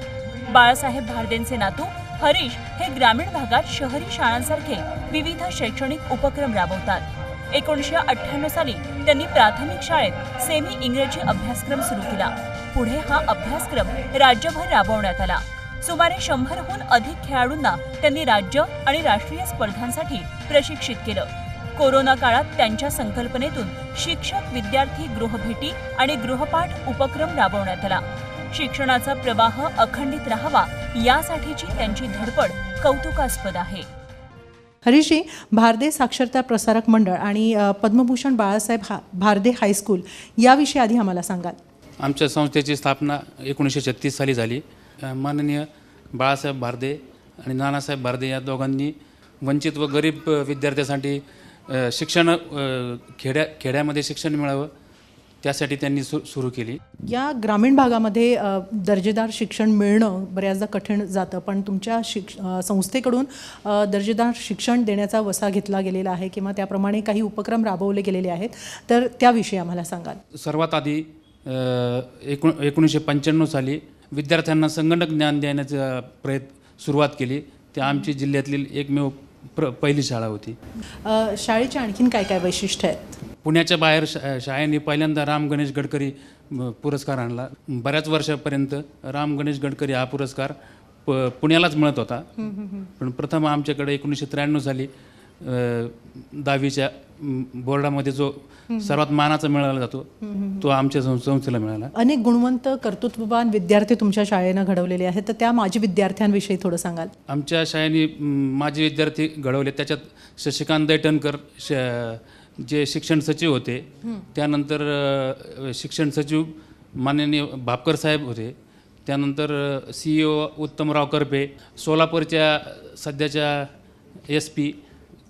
बाळासाहेब भारदेंचे नातू हरीश हे ग्रामीण भागात शहरी शाळांसारखे विविध शैक्षणिक उपक्रम राबवतात. 1998 साली त्यांनी प्राथमिक शाळेत सेमी इंग्रजी अभ्यासक्रम सुरू केला. पुढे हा अभ्यासक्रम राज्यभर राबवण्यात आला. सुमारे 100हून अधिक खेळाडूंना त्यांनी राज्य आणि राष्ट्रीय स्पर्धांसाठी प्रशिक्षित केलं. कोरोना काळात त्यांच्या संकल्पनेतून शिक्षक विद्यार्थी गृहभेटी आणि गृहपाठ उपक्रम राबवण्यात आला. शिक्षणाचा प्रवाह अखंडित राहावा यासाठीची त्यांची धडपड कौतुकास्पद आहे. हरीशजी, भारदे साक्षरता प्रसारक मंडळ आणि पद्मभूषण बाळासाहेब भारदे हायस्कूल याविषयी आधी आम्हाला सांगाल. आमच्या संस्थेची स्थापना 1936 साली झाली. माननीय बाळासाहेब भारदे आणि नानासाहेब भारदे या दोघांनी वंचित व गरीब विद्यार्थ्यांसाठी शिक्षण खेड्यामध्ये शिक्षण मिळावं त्यासाठी त्यांनी सुरू केली. या ग्रामीण भागामध्ये दर्जेदार शिक्षण मिळणं बऱ्याचदा कठीण जातं, पण तुमच्या संस्थेकडून दर्जेदार शिक्षण देण्याचा वसा घेतला गेलेला आहे किंवा त्याप्रमाणे काही उपक्रम राबवले गेलेले आहेत, तर त्याविषयी आम्हाला सांगाल. सर्वात आधी 1995 साली विद्यार्थ्यांना संगणक ज्ञान देण्याचा सुरुवात केली. ते आमची जिल्ह्यातील एकमेव पहिली शाळा होती. शाळेची आणखीन काय काय वैशिष्ट्य आहेत? पुण्याच्या बाहेर शाळेने पहिल्यांदा राम गणेश गडकरी पुरस्कार आणला. बऱ्याच वर्षापर्यंत राम गणेश गडकरी हा पुरस्कार पुण्यालाच मिळत होता, पण प्रथम आमच्याकडे 1993 साली 10वीच्या बोर्डामध्ये जो सर्वात मानाचा मिळाला जातो तो आमच्या संस्थेला मिळाला. अनेक गुणवंत कर्तृत्ववान विद्यार्थी तुमच्या शाळेनं घडवलेले आहेत, तर त्या माजी विद्यार्थ्यांविषयी थोडं सांगाल. आमच्या शाळेने माजी विद्यार्थी घडवले. त्याच्यात शशिकांत दैठणकर जे शिक्षण सचिव होते, त्यानंतर शिक्षण सचिव माननीय भापकर साहेब होते, त्यानंतर CEO उत्तमराव करपे, सोलापूरच्या सध्याच्या SP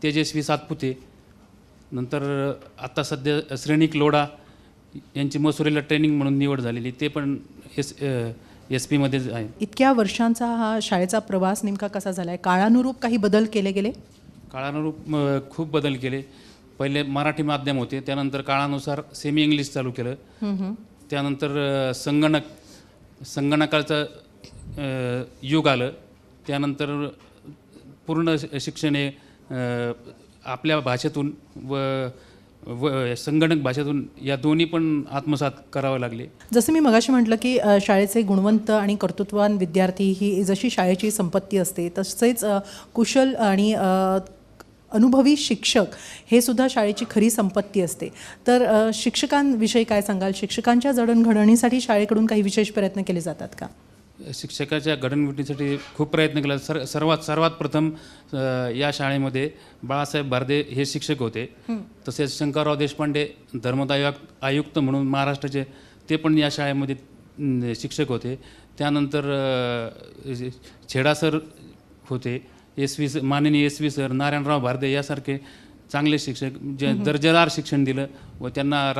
तेजस्वी सातपुते, नंतर आता सध्या श्रेणिक लोढा यांची मसुरीला ट्रेनिंग म्हणून निवड झालेली, ते पण SP मध्येच आहे. इतक्या वर्षांचा हा शाळेचा प्रवास नेमका कसा झाला आहे? काळानुरूप काही बदल केले गेले? काळानुरूप खूप बदल केले. पहिले मराठी माध्यम होते, त्यानंतर काळानुसार सेमी इंग्लिश चालू केलं, त्यानंतर संगणकाचं युग आलं, त्यानंतर पूर्ण शिक्षण हे आपल्या भाषेतून व संगणक भाषेतून या दोन्ही पण आत्मसात करावे लागले. जसं मी मगाशी म्हटलं की शाळेचे गुणवंत आणि कर्तृत्ववान विद्यार्थी ही जशी शाळेची संपत्ती असते, तसेच कुशल आणि अनुभवी शिक्षक हे सुद्धा शाळेची खरी संपत्ती असते. तर शिक्षकांविषयी काय सांगाल? शिक्षकांच्या जडणघडणीसाठी शाळेकडून काही विशेष प्रयत्न केले जातात का? शिक्षकाच्या घडणघडणीसाठी खूप प्रयत्न केला. सर्वात प्रथम या शाळेमध्ये बाळासाहेब भारदे हे शिक्षक होते. तसेच शंकरराव देशपांडे धर्मदाय आयुक्त म्हणून महाराष्ट्राचे ते पण या शाळेमध्ये शिक्षक होते. त्यानंतर छेडा सर होते, माननीय SV सर, नारायणराव भारदे यासारखे चांगले शिक्षक जे दर्जेदार शिक्षण दिलं व त्यांना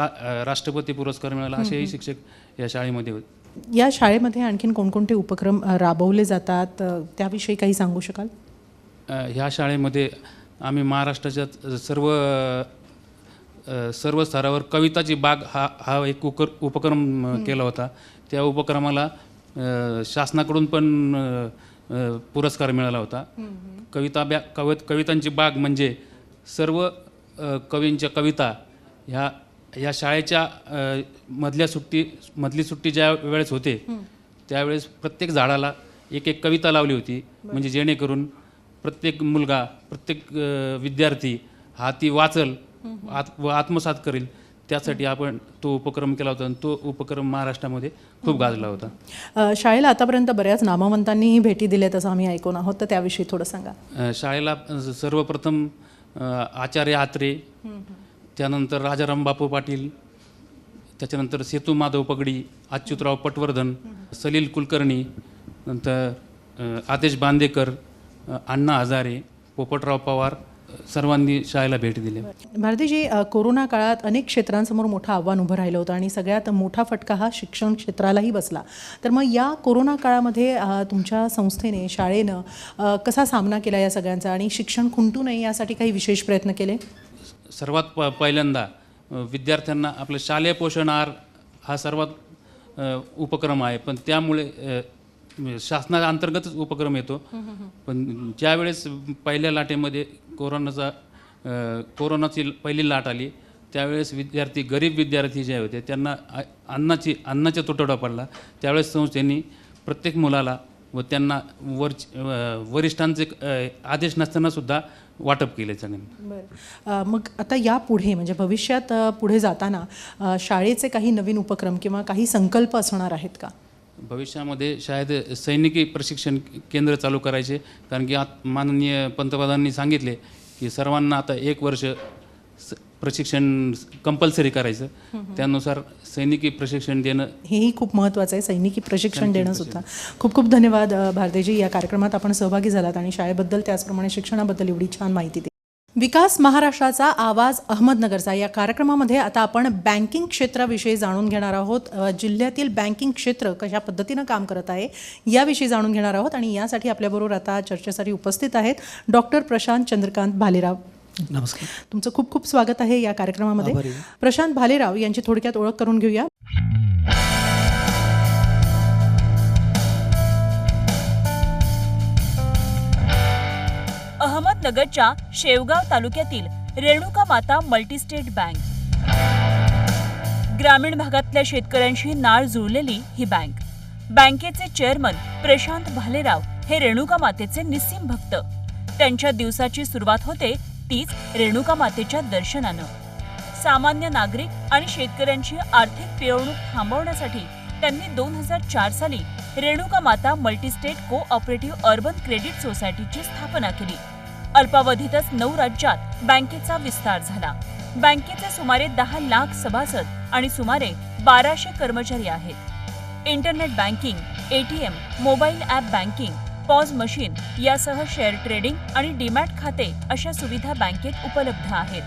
राष्ट्रपती पुरस्कार मिळाला असेही शिक्षक या शाळेमध्ये होते. या शाळेमध्ये आणखीन कोणकोणते उपक्रम राबवले जातात त्याविषयी काही सांगू शकाल? ह्या शाळेमध्ये आम्ही महाराष्ट्राच्या सर्व स्तरावर कविताची बाग हा एक उपक्रम केला होता. त्या उपक्रमाला शासनाकडून पण पुरस्कार मिळाला होता. कवितांची बाग म्हणजे सर्व कवींच्या कविता ह्या शाळेच्या मधली सुट्टी ज्या वेळेस होते त्यावेळेस प्रत्येक झाडाला एक कविता लावली होती. म्हणजे जेणेकरून प्रत्येक मुलगा, प्रत्येक विद्यार्थी हा ती वाचल व आत्मसात करेल, त्यासाठी आपण तो उपक्रम केला होता आणि तो उपक्रम महाराष्ट्रामध्ये खूप गाजला होता. शाळेला आतापर्यंत बऱ्याच नामवंतांनीही भेटी दिल्यात असं आम्ही ऐकून आहोत, तर त्याविषयी थोडं सांगा. शाळेला सर्वप्रथम आचार्य आत्रे, त्यानंतर राजाराम बापू पाटील, त्याच्यानंतर सेतू माधव पगडी, अच्युतराव पटवर्धन, सलील कुलकर्णी, नंतर आदेश बांदेकर, अण्णा हजारे, पोपटराव पवार सर्वांनी शाळेला भेट दिली. भारतीजी, कोरोना काळात अनेक क्षेत्रांसमोर मोठं आव्हान उभं राहिलं होतं आणि सगळ्यात मोठा फटका हा शिक्षण क्षेत्रालाही बसला. तर मग या कोरोना काळामध्ये तुमच्या संस्थेने, शाळेनं कसा सामना केला या सगळ्यांचा आणि शिक्षण खुंटू नये यासाठी काही विशेष प्रयत्न केले? सर्वात पहिल्यांदा विद्यार्थ्यांना आपलं शालेय पोषण आहार हा सर्वात उपक्रम आहे, पण त्यामुळे शासनाअंतर्गतच उपक्रम येतो. पण ज्यावेळेस पहिल्या लाटेमध्ये कोरोनाची पहिली लाट आली त्यावेळेस गरीब विद्यार्थी जे होते त्यांना अन्नाचा तुटवडा पडला. त्यावेळेस संस्थेने प्रत्येक मुलाला व त्यांना वरिष्ठांचे आदेश नसताना सुद्धा वाटप केले सगळ्यांनी. बरं, मग आता यापुढे म्हणजे भविष्यात पुढे जाताना शाळेचे काही नवीन उपक्रम किंवा काही संकल्प असणार आहेत का? भविष्यामध्ये शाळेत सैनिकी प्रशिक्षण केंद्र चालू करायचे, कारण की माननीय पंतप्रधानांनी सांगितले की सर्वांना आता 1 वर्ष प्रशिक्षण कंपल्सरी करायचं. त्यानुसार सैनिकी प्रशिक्षण देणं हेही खूप महत्त्वाचं आहे, सैनिकी प्रशिक्षण देणं सुद्धा. खूप खूप धन्यवाद भारतीजी, या कार्यक्रमात आपण सहभागी झालात आणि शाळेबद्दल त्याचप्रमाणे शिक्षणाबद्दल एवढी छान माहिती दिली. विकास महाराष्ट्राचा आवाज अहमदनगरचा या कार्यक्रमामध्ये आता आपण बँकिंग क्षेत्राविषयी जाणून घेणार आहोत. जिल्ह्यातील बँकिंग क्षेत्र कशा पद्धतीनं काम करत आहे याविषयी जाणून घेणार आहोत आणि यासाठी आपल्याबरोबर आता चर्चेसाठी उपस्थित आहेत डॉक्टर प्रशांत चंद्रकांत भालेराव. नमस्कार. तुमचं खूप खूप स्वागत आहे या कार्यक्रमामध्ये. प्रशांत भालेराव यांची थोडक्यात ओळख करून घेऊया. अहमदनगरच्या शेवगाव तालुक्यातील रेणुका माता मल्टीस्टेट बँक. ग्रामीण भागातल्या शेतकऱ्यांशी नाळ जुळलेली ही बँक. बँकेचे चेअरमन प्रशांत भालेराव हे रेणुका मातेचे निस्सीम भक्त. त्यांच्या दिवसाची सुरुवात होते तीच रेणुका मातेच्या दर्शनानं. सामान्य नागरिक आणि शेतकऱ्यांची आर्थिक पिळवणूक थांबवण्यासाठी त्यांनी 2004 साली रेणुका माता मल्टीस्टेट कोऑपरेटिव्ह अर्बन क्रेडिट सोसायटीची स्थापना केली. अल्पावधीतच 9 राज्यात बँकेचा विस्तार झाला. बँकेचे सुमारे 10 लाख सभासद आणि सुमारे 1200 कर्मचारी आहेत. Internet banking, ATM, mobile app banking, pause machine यासह शेअर ट्रेडिंग आणि डीमॅट खाते अशा सुविधा बँकेत उपलब्ध आहेत.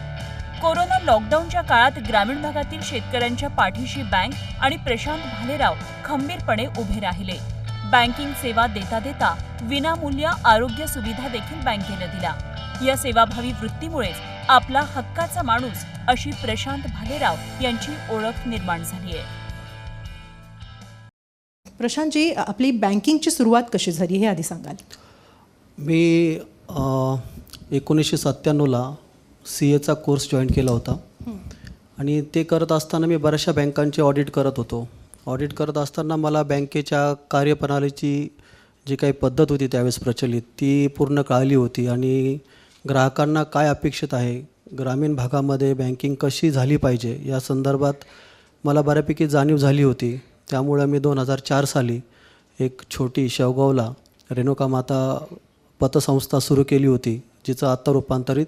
कोरोना लॉकडाऊनच्या काळात ग्रामीण भागातील शेतकऱ्यांच्या पाठीशी बँक आणि प्रशांत भालेराव खंबीरपणे उभे राहिले. बँकिंग सेवा देता देता विनामूल्य आरोग्य सुविधा देखील बँकेनं दिल्या. या सेवाभावी वृत्तीमुळेच आपला हक्काचा माणूस अशी प्रशांत भालेराव यांची ओळख निर्माण झाली आहे. प्रशांतजी, आपली बँकिंगची सुरुवात कशी झाली हे आधी सांगाल? मी 1997ला CAचा कोर्स जॉईन केला होता आणि ते करत असताना मी बऱ्याचशा बँकांचे ऑडिट करत होतो. ऑडिट करत असताना मला बँकेच्या कार्यप्रणालीची जी काही पद्धत होती त्यावेळेस प्रचलित ती पूर्ण कळली होती आणि ग्राहकांना काय अपेक्षित आहे, ग्रामीण भागामध्ये बँकिंग कशी झाली पाहिजे या संदर्भात मला बऱ्यापैकी जाणीव झाली होती. त्यामुळं मी 2004 साली एक छोटी शेवगावला रेणुका माता पतसंस्था सुरू केली होती, जिचं आत्ता रूपांतरित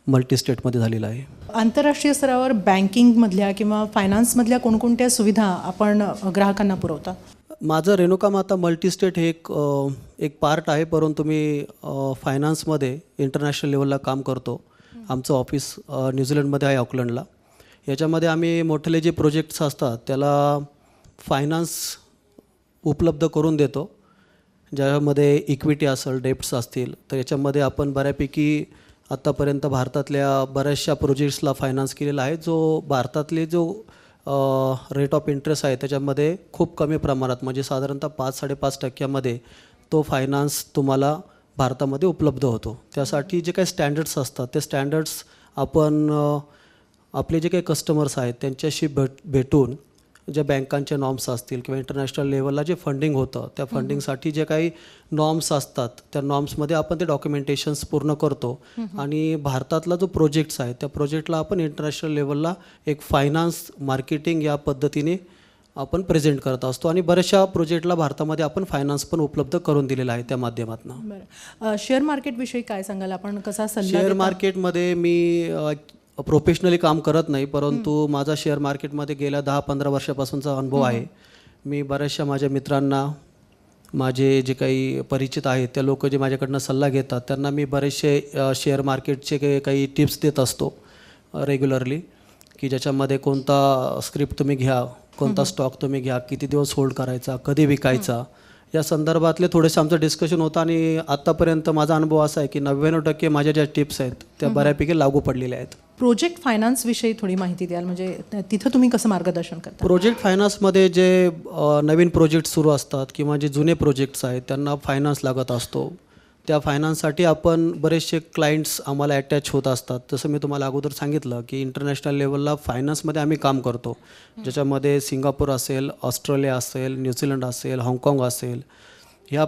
मल्टीस्टेटमध्ये झालेलं आहे. आंतरराष्ट्रीय स्तरावर बँकिंगमधल्या किंवा फायनान्समधल्या कोणकोणत्या सुविधा आपण ग्राहकांना पुरवता? माझं रेणुका माता मल्टीस्टेट हे एक पार्ट आहे, परंतु मी फायनान्समध्ये इंटरनॅशनल लेवलला काम करतो. आमचं ऑफिस न्यूझीलंडमध्ये आहे, ऑकलंडला. याच्यामध्ये आम्ही मोठे जे प्रोजेक्ट्स असतात त्याला फायनान्स उपलब्ध करून देतो. ज्यामध्ये इक्विटी असेल, डेप्ट्स असतील, तर याच्यामध्ये आपण बऱ्यापैकी आत्तापर्यंत भारतातल्या बऱ्याचशा प्रोजेक्ट्सला फायनान्स केलेला आहे. जो भारतातले जो रेट ऑफ इंटरेस्ट आहे त्याच्यामध्ये खूप कमी प्रमाणात, म्हणजे साधारणतः 5-5.5% तो फायनान्स तुम्हाला भारतामध्ये उपलब्ध होतो. त्यासाठी जे काही स्टँडर्ड्स असतात ते स्टँडर्ड्स आपण आपले जे काही कस्टमर्स आहेत त्यांच्याशी भेटून ज्या बँकांचे नॉर्म्स असतील किंवा इंटरनॅशनल लेवलला जे फंडिंग होतं त्या फंडिंगसाठी जे काही नॉर्म्स असतात त्या नॉर्म्समध्ये आपण ते डॉक्युमेंटेशन्स पूर्ण करतो. आणि भारतातला जो प्रोजेक्ट्स आहे त्या प्रोजेक्टला आपण इंटरनॅशनल लेवलला एक फायनान्स मार्केटिंग या पद्धतीने आपण प्रेझेंट करत असतो. आणि बऱ्याचशा प्रोजेक्टला भारतामध्ये आपण फायनान्स पण उपलब्ध करून दिलेला आहे त्या माध्यमातून. बरं, शेअर मार्केटविषयी काय सांगाल? आपण कसा सल्ला शेअर देता? मार्केटमध्ये मी प्रोफेशनली काम करत नाही, परंतु माझा शेअर मार्केटमध्ये गेल्या 10-15 वर्षापासूनचा अनुभव आहे. मी बऱ्याचशा माझ्या मित्रांना, माझे जे काही परिचित आहेत त्या लोक जे माझ्याकडनं सल्ला घेतात त्यांना मी बरेचसे शेअर मार्केटचे काही टिप्स देत असतो रेग्युलरली, की ज्याच्यामध्ये कोणता स्क्रिप्ट तुम्ही घ्या, कोणता स्टॉक तुम्ही घ्या, किती दिवस होल्ड करायचा, कधी विकायचा, या संदर्भातले थोडेसे आमचं डिस्कशन होतं. आणि आत्तापर्यंत माझा अनुभव असा आहे की 99% माझ्या ज्या टिप्स आहेत त्या बऱ्यापैकी लागू पडलेल्या आहेत. प्रोजेक्ट फायनान्सविषयी थोडी माहिती द्याल, म्हणजे तिथं तुम्ही कसं मार्गदर्शन करता? प्रोजेक्ट फायनान्समध्ये जे नवीन प्रोजेक्ट सुरू असतात किंवा जे जुने प्रोजेक्ट्स आहेत त्यांना फायनान्स लागत असतो. त्या फायनान्ससाठी आपण बरेचसे क्लायंट्स आम्हाला अटॅच होत असतात. जसं मी तुम्हाला अगोदर सांगितलं की इंटरनॅशनल लेवलला फायनान्समध्ये आम्ही काम करतो, ज्याच्यामध्ये सिंगापूर असेल, ऑस्ट्रेलिया असेल, न्यूझीलंड असेल, हाँगकाँग असेल. ह्या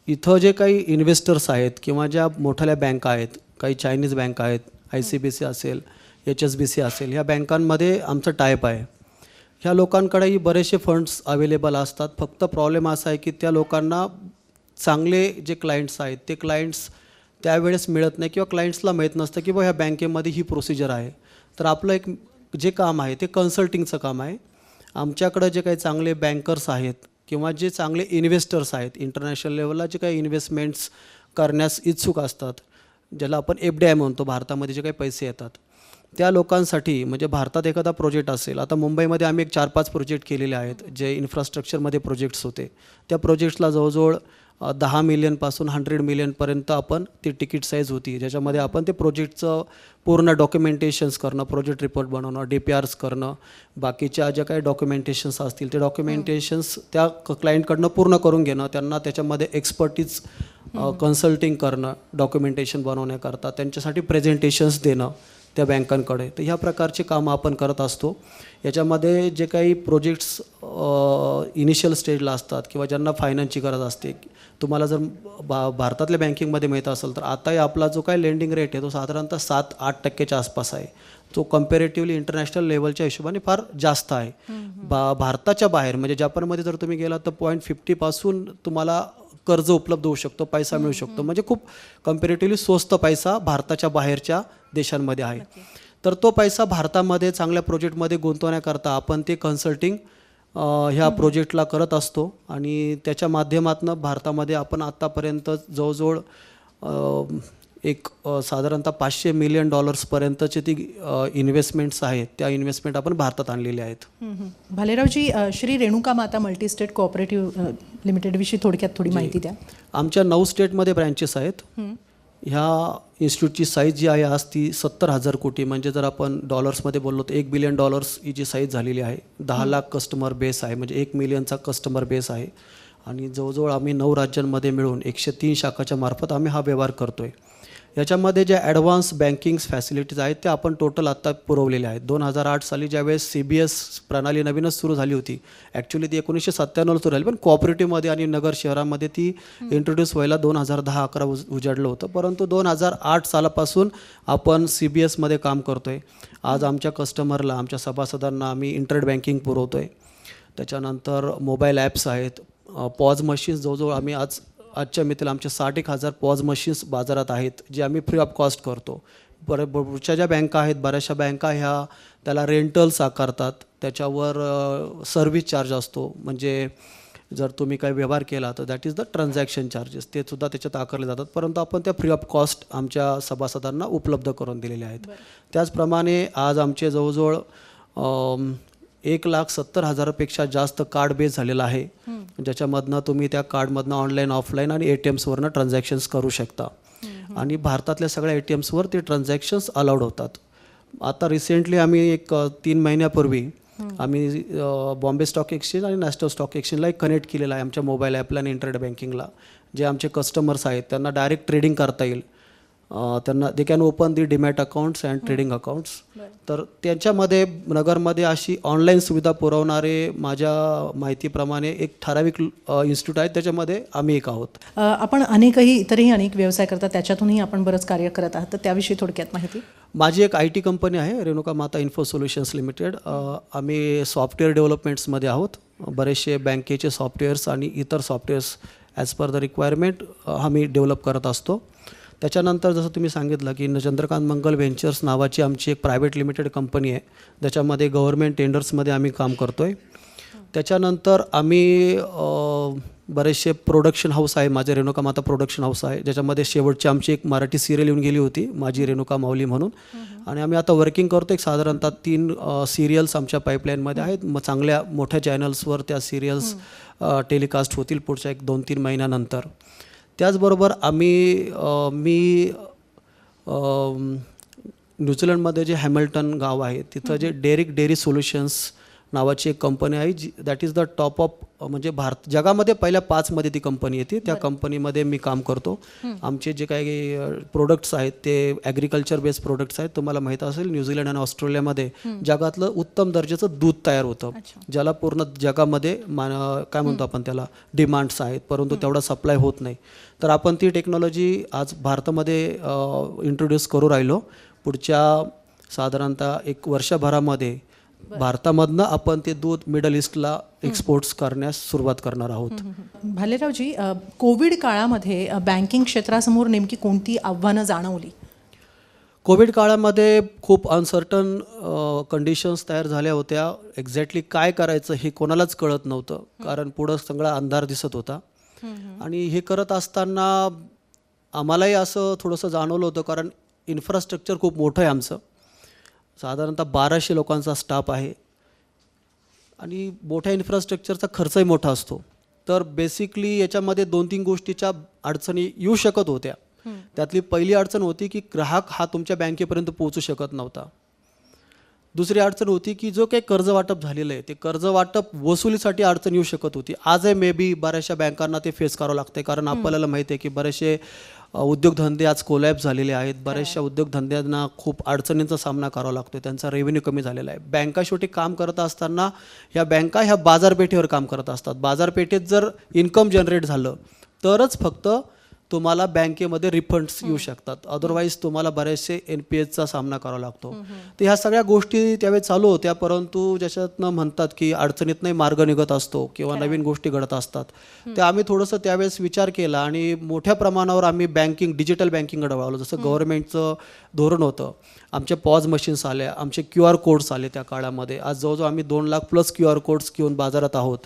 इथं जे काही इन्व्हेस्टर्स आहेत किंवा ज्या मोठ्या बँका आहेत, काही चायनीज बँक आहेत, ICBC असेल, HSBC असेल, ह्या बँकांमध्ये आमचं टायप आहे. ह्या लोकांकडेही बरेचसे फंड्स अवेलेबल असतात. फक्त प्रॉब्लेम असा आहे की त्या लोकांना चांगले जे क्लायंट्स आहेत ते क्लायंट्स त्यावेळेस मिळत नाही किंवा क्लायंट्सला माहीत नसतं की ह्या बँकेमध्ये ही प्रोसिजर आहे. तर आपलं एक जे काम आहे ते कन्सल्टिंगचं काम आहे. आमच्याकडं जे काही चांगले बँकर्स आहेत किंवा जे चांगले इन्व्हेस्टर्स आहेत, इंटरनॅशनल लेवलला जे काही इन्व्हेस्टमेंट्स करण्यास इच्छुक असतात, ज्याला आपण FDI म्हणतो, भारतामध्ये जे काही पैसे येतात, त्या लोकांसाठी, म्हणजे भारतात एखादा प्रोजेक्ट असेल, आता मुंबईमध्ये आम्ही एक 4-5 प्रोजेक्ट केलेले आहेत जे इन्फ्रास्ट्रक्चरमध्ये प्रोजेक्ट्स होते. त्या प्रोजेक्ट्सला जवळजवळ 10 मिलियनपासून 100 मिलियनपर्यंत आपण ती तिकीट साईज होती, ज्याच्यामध्ये आपण ते प्रोजेक्टचं पूर्ण डॉक्युमेंटेशन्स करणं, प्रोजेक्ट रिपोर्ट बनवणं, DPRs करणं, बाकीच्या ज्या काही डॉक्युमेंटेशन्स असतील ते डॉक्युमेंटेशन्स त्या क्लायंटकडनं पूर्ण करून घेणं, त्यांना त्याच्यामध्ये एक्सपर्टीज कन्सल्टिंग करणं, डॉक्युमेंटेशन बनवण्याकरता त्यांच्यासाठी प्रेझेंटेशन्स देणं त्या बँकांकडे. तर ह्या प्रकारचे कामं आपण करत असतो. याच्यामध्ये जे काही प्रोजेक्ट्स इनिशियल स्टेजला असतात किंवा ज्यांना फायनान्सची गरज असते, तुम्हाला जर भारतातल्या बँकिंगमध्ये माहीत असेल तर आताही आपला जो काही लेंडिंग रेट आहे तो साधारणतः 7-8% आसपास आहे, जो कम्पॅरेटिव्हली इंटरनॅशनल लेवलच्या हिशोबाने फार जास्त आहे. भारताच्या बाहेर म्हणजे जपानमध्ये जर तुम्ही गेलात तर 0.50 पासून तुम्हाला कर्ज उपलब्ध होऊ शकतो, पैसा मिळू शकतो, म्हणजे खूप कम्पॅरेटिव्हली स्वस्त पैसा भारताच्या बाहेरच्या देशांमध्ये आहे. तर तो पैसा भारतामध्ये चांगल्या प्रोजेक्टमध्ये गुंतवण्याकरता आपण ते कन्सल्टिंग ह्या प्रोजेक्टला करत असतो. आणि त्याच्या माध्यमातून भारतामध्ये आपण आत्तापर्यंत जवळजवळ एक साधारणतः $500 मिलियन पर्यंतचे ती इन्व्हेस्टमेंट्स आहेत, त्या इन्व्हेस्टमेंट आपण भारतात आणलेल्या आहेत. भालेरावजी, श्री रेणुका माता मल्टीस्टेट कोऑपरेटिव्ह लिमिटेडविषयी थोडक्यात थोडी माहिती द्या. आमच्या 9 स्टेटमध्ये ब्रँचेस आहेत. ह्या इन्स्टिट्यूटची साईज जी आहे आज ती 70,000 कोटी, म्हणजे जर आपण डॉलर्समध्ये बोललो तर $1 बिलियन ही जी साईज झालेली आहे. 10 लाख कस्टमर बेस आहे, म्हणजे 1 मिलियनचा कस्टमर बेस आहे. आणि जवळजवळ आम्ही 9 राज्यांमध्ये मिळून 103 शाखाच्या मार्फत आम्ही हा व्यवहार करतो आहे. याच्यामध्ये ज्या ॲडव्हान्स बँकिंग्स फॅसिलिटीज आहेत त्या आपण टोटल आत्ता पुरवलेल्या आहेत. 2008 साली ज्यावेळेस CBS प्रणाली नवीनच सुरू झाली होती, ॲक्च्युली ती 1997ला सुरू झाली, पण कोऑपरेटिव्हमध्ये आणि नगर शहरामध्ये ती इंट्रोड्यूस व्हायला 2010-11 उजाडलं होतं. परंतु 2008 सालापासून आपण CBSमध्ये काम करतो आहे. आज आमच्या कस्टमरला, आमच्या सभासदांना आम्ही इंटरनेट बँकिंग पुरवतो आहे. त्याच्यानंतर मोबाईल ॲप्स आहेत, पॉज मशीन्स जवळजवळ आम्ही आजच्या मितीला आमचे 61,000 पॉज मशीन्स बाजारात आहेत, जे आम्ही फ्री ऑफ कॉस्ट करतो. पुढच्या ज्या बँका आहेत, बऱ्याचशा बँका ह्या त्याला रेंटल्स आकारतात, त्याच्यावर सर्व्हिस चार्ज असतो. म्हणजे जर तुम्ही काही व्यवहार केला तर that is the transaction charges, ते सुद्धा त्याच्यात आकारले जातात. परंतु आपण त्या फ्री ऑफ कॉस्ट आमच्या सभासदांना उपलब्ध करून दिलेले आहेत. त्याचप्रमाणे आज आमचे जवळजवळ 1,70,000पेक्षा जास्त कार्ड बेस झालेला आहे, ज्याच्यामधनं तुम्ही त्या कार्डमधनं ऑनलाईन, ऑफलाईन आणि ATMsवरनं ट्रान्झॅक्शन्स करू शकता. आणि भारतातल्या सगळ्या ATMsवर ते ट्रान्झॅक्शन्स अलाउड होतात. आता रिसेंटली आम्ही एक 3 महिन्यापूर्वी आम्ही बॉम्बे स्टॉक एक्सचेंज आणि नॅशनल स्टॉक एक्सचेंजला एक कनेक्ट केलेला आहे आमच्या मोबाईल ॲपला आणि इंटरनेट बँकिंगला. जे आमचे कस्टमर्स आहेत त्यांना डायरेक्ट ट्रेडिंग करता येईल. त्यांना they can open the demat accounts and trading accounts. तर त्यांच्यामध्ये नगरमध्ये अशी ऑनलाईन सुविधा पुरवणारे माझ्या माहितीप्रमाणे एक ठराविक इन्स्टिट्यूट आहेत, त्याच्यामध्ये आम्ही एक आहोत. आपण इतरही अनेक व्यवसाय करतात, त्याच्यातूनही आपण बरंच कार्य करत आहात, तर त्याविषयी थोडक्यात माहिती. माझी एक IT कंपनी आहे, रेणुका माता इन्फो सोल्युशन्स लिमिटेड. आम्ही सॉफ्टवेअर डेव्हलपमेंट्समध्ये आहोत. बरेचसे बँकेचे सॉफ्टवेअर्स आणि इतर softwares as per the requirement आम्ही डेव्हलप करत असतो. त्याच्यानंतर जसं तुम्ही सांगितलं की चंद्रकांत मंगल व्हेंचर्स नावाची आमची एक प्रायव्हेट लिमिटेड कंपनी आहे, ज्याच्यामध्ये गव्हर्मेंट टेंडर्समध्ये आम्ही काम करतो आहे. त्याच्यानंतर आम्ही बरेचसे प्रोडक्शन हाऊस आहे. माझे रेणुका माता प्रोडक्शन हाऊस आहे, ज्याच्यामध्ये शेवटची आमची एक मराठी सिरियल येऊन गेली होती, माझी रेणुका माऊली म्हणून. आणि आम्ही आता वर्किंग करतो. एक साधारणतः 3 सिरियल्स आमच्या पाईपलाईनमध्ये आहेत. मग चांगल्या मोठ्या चॅनल्सवर त्या सिरियल्स टेलिकास्ट होतील पुढच्या एक 2-3 महिन्यानंतर. त्याचबरोबर मी न्यूझीलंडमध्ये जे हॅमिल्टन गाव आहे, तिथं जे डेअरी सोल्युशन्स नावाची एक कंपनी आहे, जी that is the top of, म्हणजे जगामध्ये पहिल्या 5मध्ये ती कंपनी येते. त्या कंपनीमध्ये मी काम करतो. आमचे जे काही प्रोडक्ट्स आहेत ते ॲग्रिकल्चर बेस्ड प्रोडक्ट्स आहेत. तुम्हाला माहीत असेल, न्यूझीलंड आणि ऑस्ट्रेलियामध्ये जगातलं उत्तम दर्जाचं दूध तयार होतं, ज्याला पूर्ण जगामध्ये काय म्हणतो आपण त्याला डिमांड्स आहेत, परंतु तेवढा सप्लाय होत नाही. तर आपण ती टेक्नॉलॉजी आज भारतामध्ये इंट्रोड्यूस करू राहिलो. पुढच्या साधारणतः 1 वर्षभरामध्ये भारतामधनं आपण ते दूध मिडल ईस्टला एक्सपोर्ट्स करण्यास सुरुवात करणार आहोत. भालेरावजी, कोविड काळामध्ये बँकिंग क्षेत्रासमोर नेमकी कोणती आव्हानं जाणवली? कोविड काळामध्ये खूप अनसर्टन कंडिशन्स तयार झाल्या होत्या. एक्झॅक्टली काय करायचं हे कोणालाच कळत नव्हतं, कारण पुढं सगळा अंधार दिसत होता. आणि हे करत असताना आम्हालाही असं थोडंसं जाणवलं होतं, कारण इन्फ्रास्ट्रक्चर खूप मोठं आहे आमचं. साधारणतः 1200 लोकांचा स्टाफ आहे आणि मोठ्या इन्फ्रास्ट्रक्चरचा खर्चही मोठा असतो. तर बेसिकली याच्यामध्ये 2-3 गोष्टीच्या अडचणी येऊ शकत होत्या. त्यातली पहिली अडचण होती की ग्राहक हा तुमच्या बँकेपर्यंत पोहोचू शकत नव्हता. दुसरी अडचण होती की जो काही कर्ज वाटप झालेलं आहे, ते कर्ज वाटप वसुलीसाठी अडचण येऊ शकत होती. आजही मे बी बऱ्याचशा बँकांना ते फेस करावं लागते, कारण आपल्याला माहिती आहे की बरेचसे उद्योगधंदे आज कोलॅप्स झालेले आहेत. बऱ्याचशा उद्योगधंद्यांना खूप अडचणींचा सामना करावा लागतो, त्यांचा रेव्हेन्यू कमी झालेला आहे. बँका शेवटी काम करत असताना ह्या बाजारपेठेवर काम करत असतात. बाजारपेठेत जर इन्कम जनरेट झालं तरच फक्त तुम्हाला बँकेमध्ये रिफंड्स येऊ शकतात, अदरवाईज तुम्हाला बरेचसे NPAचा सामना करावा लागतो. तर ह्या सगळ्या गोष्टी त्यावेळी चालू होत्या, परंतु ज्याच्यातनं म्हणतात की अडचणीतनंही मार्ग निघत असतो किंवा नवीन गोष्टी घडत असतात. तर आम्ही थोडंसं त्यावेळेस विचार केला आणि मोठ्या प्रमाणावर आम्ही डिजिटल बँकिंगकडे वळलो. जसं गव्हर्नमेंटचं धोरण होतं, आमच्या पॉज मशीन्स आल्या, आमचे QR कोड्स आले त्या काळामध्ये. आज जवळजवळ आम्ही 2 लाख प्लस QR कोड्स घेऊन बाजारात आहोत.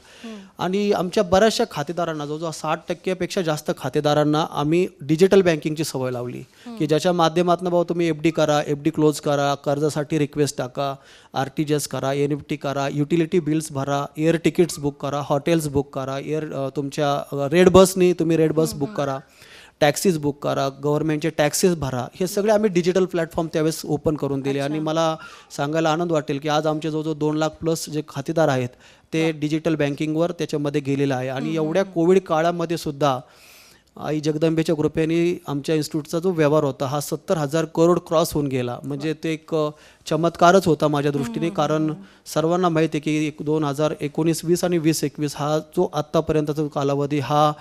आणि आमच्या बऱ्याचशा खातेदारांना, जवळजवळ 60% जास्त खातेदारांना आम्ही डिजिटल बँकिंगची सवय लावली, की ज्याच्या माध्यमातून बाबा तुम्ही FD करा, FD क्लोज करा, कर्जासाठी रिक्वेस्ट टाका, RTGS करा, NEFT करा, युटिलिटी बिल्स भरा, एअर तिकीट्स बुक करा, हॉटेल्स बुक करा, तुमच्या रेड बसनी तुम्ही रेड बस बुक करा, टॅक्सीज बुक करा, गव्हर्नमेंटचे टॅक्सेस भरा. हे सगळे आम्ही डिजिटल प्लॅटफॉर्म त्यावेळेस ओपन करून दिले. आणि मला सांगायला आनंद वाटेल की आज आमचे जवळजवळ 2 लाख प्लस जे खातेदार आहेत ते डिजिटल बँकिंगवर त्याच्यामध्ये गेलेलं आहे. आणि एवढ्या कोविड काळामध्ये सुद्धा आई जगदंबेच्या कृपेने आमच्या इन्स्टिट्यूटचा जो व्यवहार होता हा 70,000 करोड क्रॉस होऊन गेला. म्हणजे ते एक चमत्कारच होता माझ्या दृष्टीने, कारण सर्वांना माहिती आहे की 2019-20 आणि 2021 हा जो आत्तापर्यंतचा कालावधी हा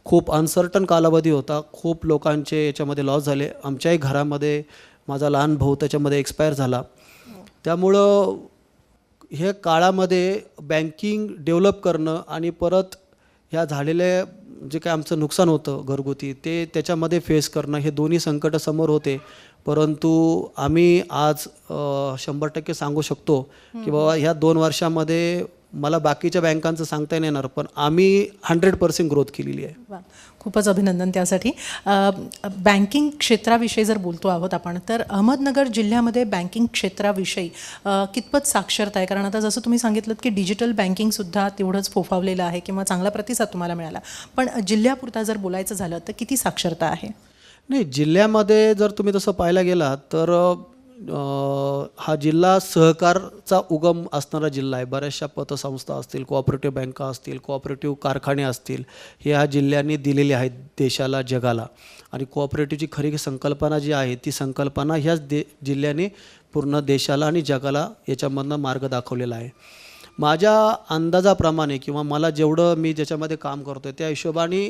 खूप अनसर्टन कालावधी होता. खूप लोकांचे याच्यामध्ये लॉस झाले. आमच्याही घरामध्ये माझा लहान भाऊ त्याच्यामध्ये एक्सपायर झाला. त्यामुळं हे काळामध्ये बँकिंग डेव्हलप करणं आणि परत ह्या झालेले जे काय आमचं नुकसान होतं घरगुती ते त्याच्यामध्ये फेस करणं हे दोन्ही संकट समोर होते. परंतु आम्ही आज 100% सांगू शकतो की बाबा ह्या 2 वर्षामध्ये मला बाकीच्या बँकांचं सांगता नाही येणार, पण आम्ही 100% ग्रोथ केलेली आहे. वा, खूपच अभिनंदन त्यासाठी. बँकिंग क्षेत्राविषयी जर बोलतो आहोत आपण, तर अहमदनगर जिल्ह्यामध्ये बँकिंग क्षेत्राविषयी कितपत साक्षरता आहे? कारण आता जसं तुम्ही सांगितलं की डिजिटल बँकिंगसुद्धा तेवढंच फोफावलेलं आहे किंवा चांगला प्रतिसाद तुम्हाला मिळाला, पण जिल्ह्यापुरता जर बोलायचं झालं तर किती साक्षरता आहे? नाही, जिल्ह्यामध्ये जर तुम्ही तसं पाहायला गेलात तर हा जिल्हा सहकारचा उगम असणारा जिल्हा आहे. बऱ्याचशा पतसंस्था असतील, कोऑपरेटिव्ह बँका असतील, कोऑपरेटिव्ह कारखाने असतील, हे ह्या जिल्ह्यांनी दिलेले आहेत देशाला, जगाला. आणि कोऑपरेटिव्हची खरी संकल्पना जी आहे ती संकल्पना ह्याच जिल्ह्याने पूर्ण देशाला आणि जगाला याच्यामधनं मार्ग दाखवलेला आहे. माझ्या अंदाजाप्रमाणे किंवा मला जेवढं मी ज्याच्यामध्ये काम करतो आहे त्या हिशोबाने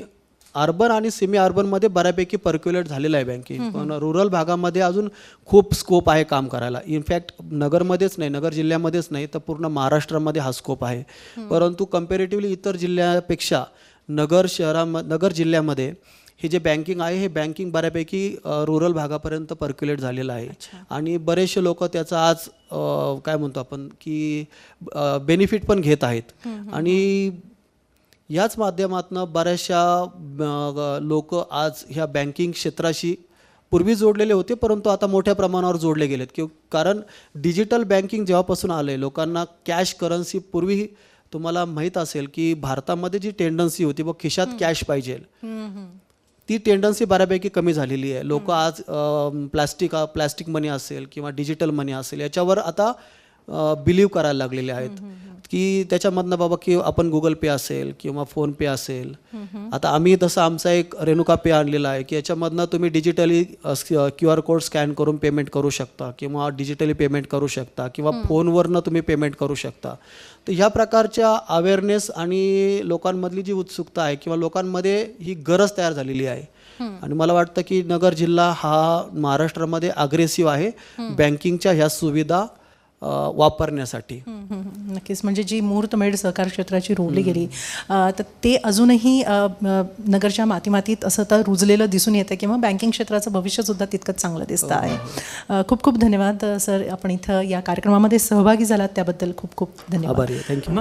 अर्बन आणि सेमी अर्बनमध्ये बऱ्यापैकी पर्क्युलेट झालेलं आहे बँकिंग, पण रुरल भागामध्ये अजून खूप स्कोप आहे काम करायला. इनफॅक्ट नगरमध्येच नाही, नगर जिल्ह्यामध्येच नाही तर पूर्ण महाराष्ट्रामध्ये हा स्कोप आहे. परंतु कम्पॅरेटिव्हली इतर जिल्ह्यापेक्षा नगर जिल्ह्यामध्ये हे जे बँकिंग आहे हे बँकिंग बऱ्यापैकी रुरल भागापर्यंत पर्क्युलेट झालेलं आहे. आणि बरेचसे लोक त्याचा आज काय म्हणतो आपण की बेनिफिट पण घेत आहेत. आणि याच माध्यमातून बऱ्याचशा लोक आज ह्या बँकिंग क्षेत्राशी पूर्वी जोडलेले होते, परंतु आता मोठ्या प्रमाणावर जोडले गेलेत. कारण डिजिटल बँकिंग जेव्हापासून आलं आहे, लोकांना कॅश करन्सी, पूर्वी तुम्हाला माहीत असेल की भारतामध्ये जी टेंडन्सी होती व खिशात कॅश पाहिजे, ती टेंडन्सी बऱ्यापैकी कमी झालेली आहे. लोक आज प्लॅस्टिक मनी असेल किंवा डिजिटल मनी असेल याच्यावर आता बिलीव्ह करायला लागलेले आहेत की त्याच्यामधनं बाबा की आपण गुगल पे असेल किंवा फोनपे असेल. आता आम्ही तसं आमचा एक रेणुका पे आणलेला आहे की याच्यामधनं तुम्ही डिजिटली QR कोड स्कॅन करून पेमेंट करू शकता किंवा डिजिटली पेमेंट करू शकता किंवा फोनवरनं तुम्ही पेमेंट करू शकता. तर ह्या प्रकारच्या अवेअरनेस आणि लोकांमधली जी उत्सुकता आहे किंवा लोकांमध्ये ही गरज तयार झालेली आहे. आणि मला वाटतं की नगर जिल्हा हा महाराष्ट्रामध्ये अग्रेसिव्ह आहे बँकिंगच्या ह्या सुविधा वापरण्यासाठी. नक्कीच, म्हणजे जी मुहूर्तमेढ सहकार क्षेत्राची रोवली गेली तर ते अजूनही नगरच्या मातीमातीत असं तर रुजलेलं दिसून येतं किंवा बँकिंग क्षेत्राचं भविष्यसुद्धा तितकंच चांगलं दिसतं आहे. खूप खूप धन्यवाद सर, आपण इथं या कार्यक्रमामध्ये सहभागी झालात त्याबद्दल खूप खूप धन्यवाद. आभारी आहे. थँक्यू.